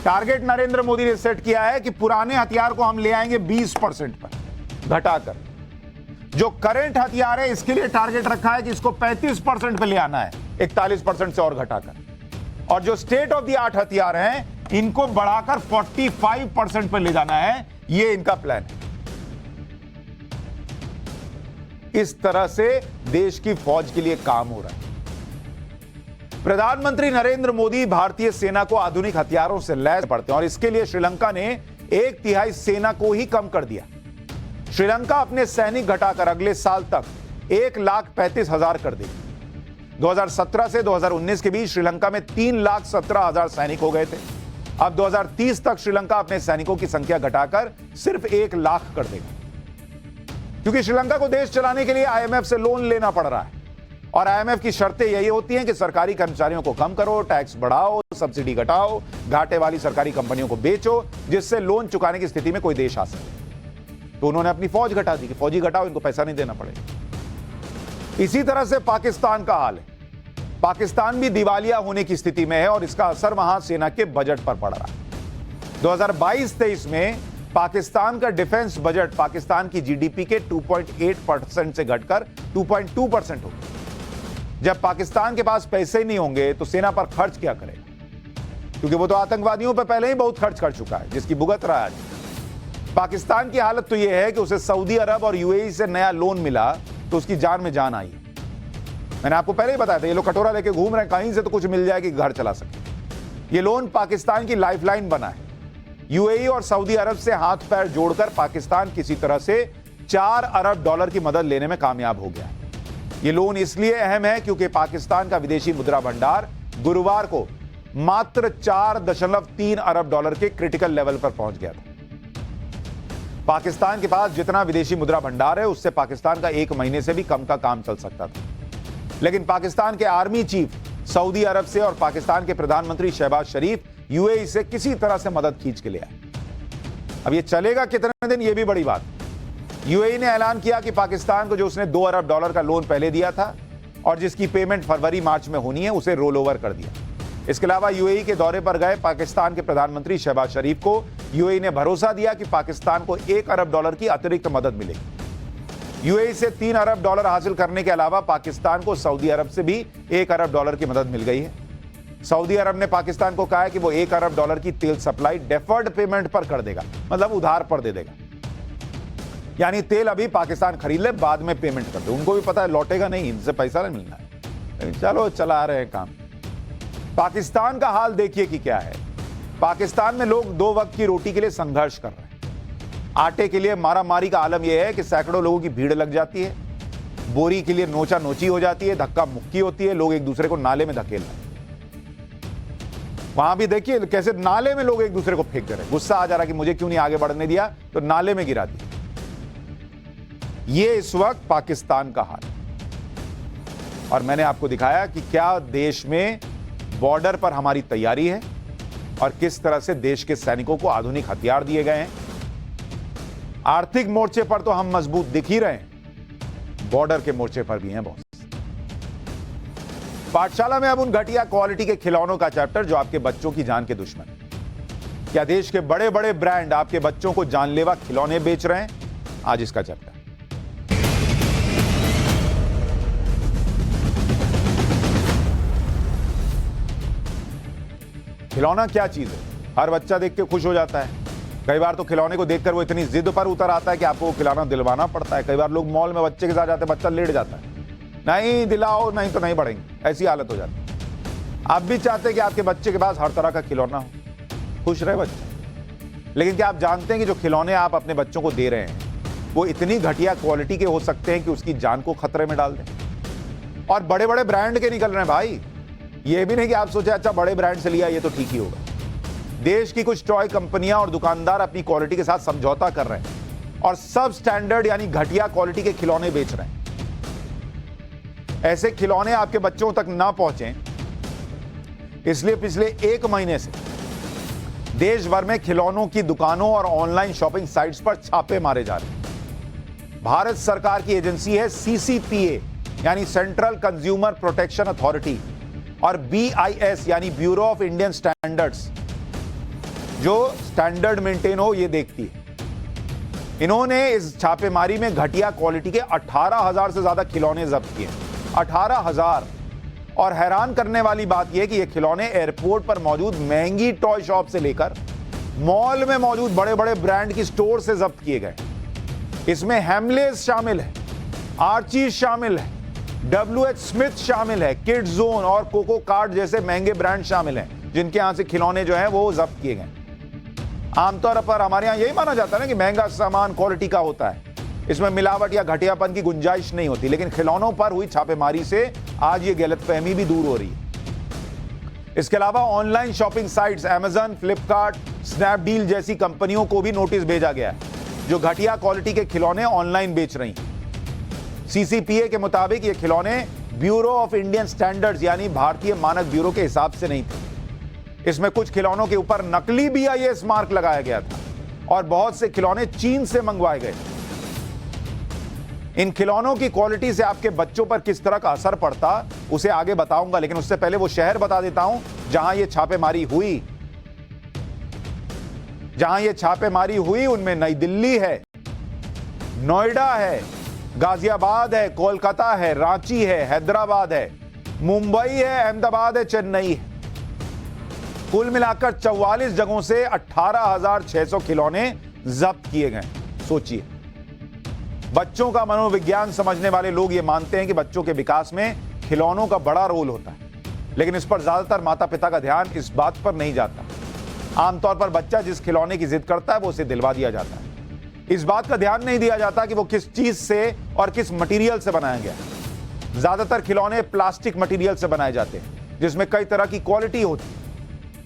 टारगेट नरेंद्र मोदी ने सेट किया है कि पुराने हथियार को हम ले आएंगे 20% पर घटाकर। जो करंट हथियार है इसके लिए टारगेट रखा है कि इसको 35% पे ले आना है, 41% से और घटाकर। और जो स्टेट ऑफ द आर्ट हथियार हैं इनको बढ़ाकर 45% पे ले जाना है, ये इनका प्लान है। इस तरह से देश की फौज के लिए काम हो रहा है। प्रधानमंत्री नरेंद्र मोदी भारतीय सेना को आधुनिक हथियारों से लैस पड़ते हैं, और इसके लिए श्रीलंका ने 1/3 सेना को ही कम कर दिया। श्रीलंका अपने सैनिक घटाकर अगले साल तक 1,35,000 कर देगी। 2017 से 2019 के बीच श्रीलंका में 3,17,000 सैनिक हो गए थे। अब 2030 तक श्रीलंका अपने सैनिकों की संख्या घटाकर सिर्फ 1 लाख कर देगा, क्योंकि श्रीलंका को देश चलाने के लिए IMF से लोन लेना पड़ रहा है। और IMF की शर्तें यही होती हैं कि सरकारी कर्मचारियों को कम करो, टैक्स बढ़ाओ, सब्सिडी घटाओ, घाटे वाली सरकारी कंपनियों को बेचो, जिससे लोन चुकाने की स्थिति में कोई देश आ सके। तो उन्होंने अपनी फौज घटा दी कि फौजी घटाओ, इनको पैसा नहीं देना पड़ेगा। इसी तरह से पाकिस्तान का हाल है। पाकिस्तान भी दिवालिया होने की स्थिति में है, और इसका असर वहां सेना के बजट पर पड़ रहा है। 2022-23 में पाकिस्तान का डिफेंस बजट पाकिस्तान की GDP के 2.8% से घटकर 2.2% हो गया। जब पाकिस्तान के पास पैसे नहीं होंगे तो सेना पर खर्च क्या करेगा? क्योंकि वो तो आतंकवादियों पर पहले ही बहुत खर्च कर चुका है, जिसकी भुगत रहा है। पाकिस्तान की हालत तो यह है कि उसे सऊदी अरब और UAE से नया लोन मिला तो उसकी जान में जान आई है। मैंने आपको पहले ही बताया था, ये लोग कटोरा लेके घूम रहे हैं, कहीं से तो कुछ मिल जाए कि घर चला सके। ये लोन पाकिस्तान की लाइफलाइन बना है। UAE और सऊदी अरब से हाथ पैर जोड़कर पाकिस्तान किसी तरह से $4 अरब की मदद लेने में कामयाब हो गया। ये लोन इसलिए अहम है क्योंकि पाकिस्तान का विदेशी मुद्रा भंडार गुरुवार को मात्र $4.3 अरब के क्रिटिकल लेवल पर पहुंच गया था। पाकिस्तान के पास जितना विदेशी मुद्रा भंडार है उससे पाकिस्तान का 1 महीने से भी कम का काम चल सकता था। लेकिन पाकिस्तान के आर्मी चीफ सऊदी अरब से और पाकिस्तान के प्रधानमंत्री शहबाज शरीफ UAE से किसी तरह से मदद खींच के ले आए। अब ये चलेगा कितने दिन, ये भी बड़ी बात। UAE ने ऐलान किया कि पाकिस्तान को जो उसने $2 अरब का लोन पहले दिया था और जिसकी पेमेंट फरवरी-मार्च में होनी है, उसे रोल ओवर कर दिया। इसके अलावा UAE के दौरे पर गए पाकिस्तान के प्रधानमंत्री शहबाज शरीफ को UAE ने भरोसा दिया कि पाकिस्तान को $1 अरब की अतिरिक्त मदद मिलेगी। UAE से $3 अरब हासिल करने के अलावा पाकिस्तान को सऊदी अरब से भी $1 अरब की मदद मिल गई है। सऊदी अरब ने पाकिस्तान को कहा है कि वो $1 अरब की तेल सप्लाई डेफर्ड पेमेंट पर कर देगा, मतलब उधार पर दे देगा। यानी तेल अभी पाकिस्तान खरीद ले, बाद में पेमेंट कर दे। उनको भी पता है लौटेगा नहीं, इनसे पैसा नहीं मिलना है, चलो चला रहे हैं काम। पाकिस्तान का हाल देखिए कि क्या है। पाकिस्तान में लोग 2 वक्त की रोटी के लिए संघर्ष कर रहे हैं। आटे के लिए मारामारी का आलम यह है कि सैकड़ों लोगों की भीड़ लग जाती है, बोरी के लिए नोचा नोची हो जाती है, धक्का मुक्की होती है, लोग एक दूसरे को नाले में धकेल रहे हैं। वहां भी देखिए कैसे नाले में लोग एक दूसरे को फेंक दे रहे हैं। गुस्सा आ जा रहा कि मुझे क्यों नहीं आगे बढ़ने दिया, तो नाले में गिरा दिया। ये इस वक्त पाकिस्तान का हाल। और मैंने आपको दिखाया कि क्या देश में बॉर्डर पर हमारी तैयारी है और किस तरह से देश के सैनिकों को आधुनिक हथियार दिए गए हैं। आर्थिक मोर्चे पर तो हम मजबूत दिख ही रहे हैं, बॉर्डर के मोर्चे पर भी हैं बॉस। पाठशाला में अब उन घटिया क्वालिटी के खिलौनों का चैप्टर जो आपके बच्चों की जान के दुश्मन है। क्या देश के बड़े बड़े ब्रांड आपके बच्चों को जानलेवा खिलौने बेच रहे हैं? आज इसका चैप्टर। खिलौना क्या चीज है? हर बच्चा देख के खुश हो जाता है। कई बार तो खिलौने को देखकर वो इतनी जिद पर उतर आता है कि आपको वो खिलौना दिलवाना पड़ता है। कई बार लोग मॉल में बच्चे के साथ जाते हैं, बच्चा लेट जाता है, नहीं दिलाओ नहीं तो नहीं बढ़ेंगे, ऐसी हालत हो जाती है। आप भी चाहते हैं कि आपके बच्चे के पास हर तरह का खिलौना हो, खुश रहे बच्चा। लेकिन क्या आप जानते हैं कि जो खिलौने आप अपने बच्चों को दे रहे हैं वो इतनी घटिया क्वालिटी के हो सकते हैं कि उसकी जान को खतरे में डाल दें। और बड़े बड़े ब्रांड के निकल रहे हैं भाई। ये भी नहीं कि आप सोचे अच्छा बड़े ब्रांड से लिया ये तो ठीक ही होगा। देश की कुछ टॉय कंपनियां और दुकानदार अपनी क्वालिटी के साथ समझौता कर रहे हैं और सब स्टैंडर्ड यानी घटिया क्वालिटी के खिलौने बेच रहे हैं। ऐसे खिलौने आपके बच्चों तक ना पहुंचे इसलिए पिछले 1 महीने से देश भर में खिलौनों की दुकानों और ऑनलाइन शॉपिंग साइट्स पर छापे मारे जा रहे हैं। भारत सरकार की एजेंसी है CCPA यानी सेंट्रल कंज्यूमर प्रोटेक्शन अथॉरिटी और BIS यानी ब्यूरो ऑफ इंडियन स्टैंडर्ड्स जो स्टैंडर्ड मेंटेन हो ये देखती है। इन्होंने इस छापेमारी में घटिया क्वालिटी के 18,000 से ज्यादा खिलौने जब्त किए। 18,000। और हैरान करने वाली बात यह कि ये खिलौने एयरपोर्ट पर मौजूद महंगी टॉय शॉप से लेकर मॉल में मौजूद बड़े बड़े ब्रांड की स्टोर से जब्त किए गए। इसमें हैमलेस शामिल है, आर्चीज शामिल है, WH स्मिथ शामिल है, किड्स जोन और कोको कार्ड जैसे महंगे ब्रांड शामिल हैं जिनके यहां से खिलौने जो हैं वो जब्त किए गए। आमतौर पर हमारे यहां यही माना जाता है ना कि महंगा सामान क्वालिटी का होता है, इसमें मिलावट या घटियापन की गुंजाइश नहीं होती। लेकिन खिलौनों पर हुई छापेमारी से आज ये गलतफहमी भी दूर हो रही है। इसके अलावा online shopping sites Amazon, Flipkart, Snapdeal जैसी कंपनियों को भी नोटिस भेजा गया है जो घटिया क्वालिटी के खिलौने ऑनलाइन बेच रही हैं। CCPA के मुताबिक ये खिलौने ब्यूरो ऑफ इंडियन स्टैंडर्ड्स यानी भारतीय मानक ब्यूरो के हिसाब से नहीं थे। इसमें कुछ खिलौनों के ऊपर नकली BIS मार्क लगाया गया था और बहुत से खिलौने चीन से मंगवाए गए। इन खिलौनों की क्वालिटी से आपके बच्चों पर किस तरह का असर पड़ता उसे आगे बताऊंगा, लेकिन उससे पहले वो शहर बता देता हूं जहां ये छापेमारी हुई। उनमें नई दिल्ली है, नोएडा है, गाजियाबाद है, कोलकाता है, रांची है, हैदराबाद है, मुंबई है, अहमदाबाद है, चेन्नई है। कुल मिलाकर 44 जगहों से 18,600 खिलौने जब्त किए गए। सोचिए, बच्चों का मनोविज्ञान समझने वाले लोग ये मानते हैं कि बच्चों के विकास में खिलौनों का बड़ा रोल होता है, लेकिन इस पर ज्यादातर माता पिता का ध्यान इस बात पर नहीं जाता। आमतौर पर बच्चा जिस खिलौने की जिद करता है वो उसे दिलवा दिया जाता है। इस बात का ध्यान नहीं दिया जाता कि वो किस चीज से और किस मटेरियल से बनाया गया है। ज्यादातर खिलौने प्लास्टिक मटेरियल से बनाए जाते हैं जिसमें कई तरह की क्वालिटी होती है।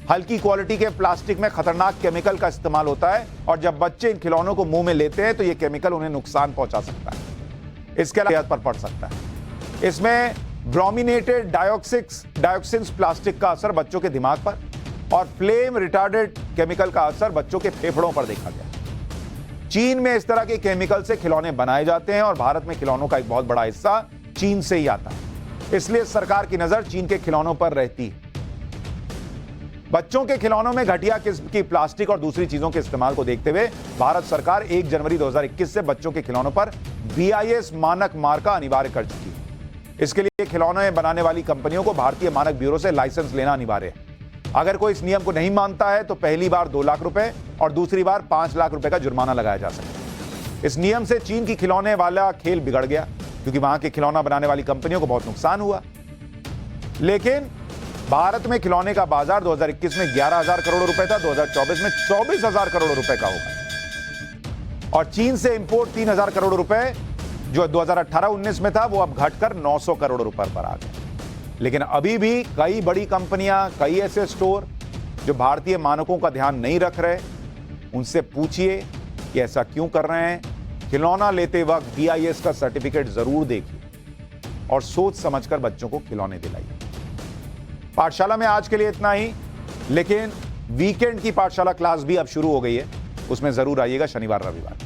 हल्की क्वालिटी के प्लास्टिक में खतरनाक केमिकल का इस्तेमाल होता है और जब बच्चे इन खिलौनों को मुंह में लेते हैं तो यह केमिकल उन्हें नुकसान पहुंचा सकता है, इसके अलावा सेहत पर पड़ सकता है। इसमें ब्रोमिनेटेड डायोक्सिन्स प्लास्टिक का असर बच्चों के दिमाग पर और फ्लेम रिटार्डेड केमिकल का असर बच्चों के फेफड़ों पर देखा गया। चीन में इस तरह के केमिकल से खिलौने बनाए जाते हैं और भारत में खिलौनों का एक बहुत बड़ा हिस्सा चीन से ही आता है, इसलिए सरकार की नजर चीन के खिलौनों पर रहती है। बच्चों के खिलौनों में घटिया किस्म की प्लास्टिक और दूसरी चीजों के इस्तेमाल को देखते हुए भारत सरकार 1 जनवरी 2021 से बच्चों के खिलौनों पर BIS मानक मार्का अनिवार्य कर चुकी है। इसके लिए खिलौने बनाने वाली कंपनियों को भारतीय मानक ब्यूरो से लाइसेंस लेना अनिवार्य है। अगर कोई इस नियम को नहीं मानता है तो पहली बार 2 लाख रुपए और दूसरी बार 5 लाख रुपए का जुर्माना लगाया जा सकता है। इस नियम से चीन की खिलौने वाला खेल बिगड़ गया क्योंकि वहां के खिलौना बनाने वाली कंपनियों को बहुत नुकसान हुआ। लेकिन भारत में खिलौने का बाजार 2021 में 11,000 करोड़ रुपए था, 2024 में 24,000 करोड़ रुपए का होगा और चीन से इंपोर्ट 3,000 करोड़ रुपए जो 2018-19 में था वो अब घटकर 900 करोड़ रुपए पर आ गए। लेकिन अभी भी कई बड़ी कंपनियां, कई ऐसे स्टोर जो भारतीय मानकों का ध्यान नहीं रख रहे, उनसे पूछिए कि ऐसा क्यों कर रहे हैं। खिलौना लेते वक्त BIS का सर्टिफिकेट जरूर देखिए। और सोच समझकर बच्चों को खिलौने दिलाइए। पाठशाला में आज के लिए इतना ही, लेकिन वीकेंड की पाठशाला क्लास भी अब शुरू हो गई है, उसमें जरूर आइएगा शनिवार रविवार।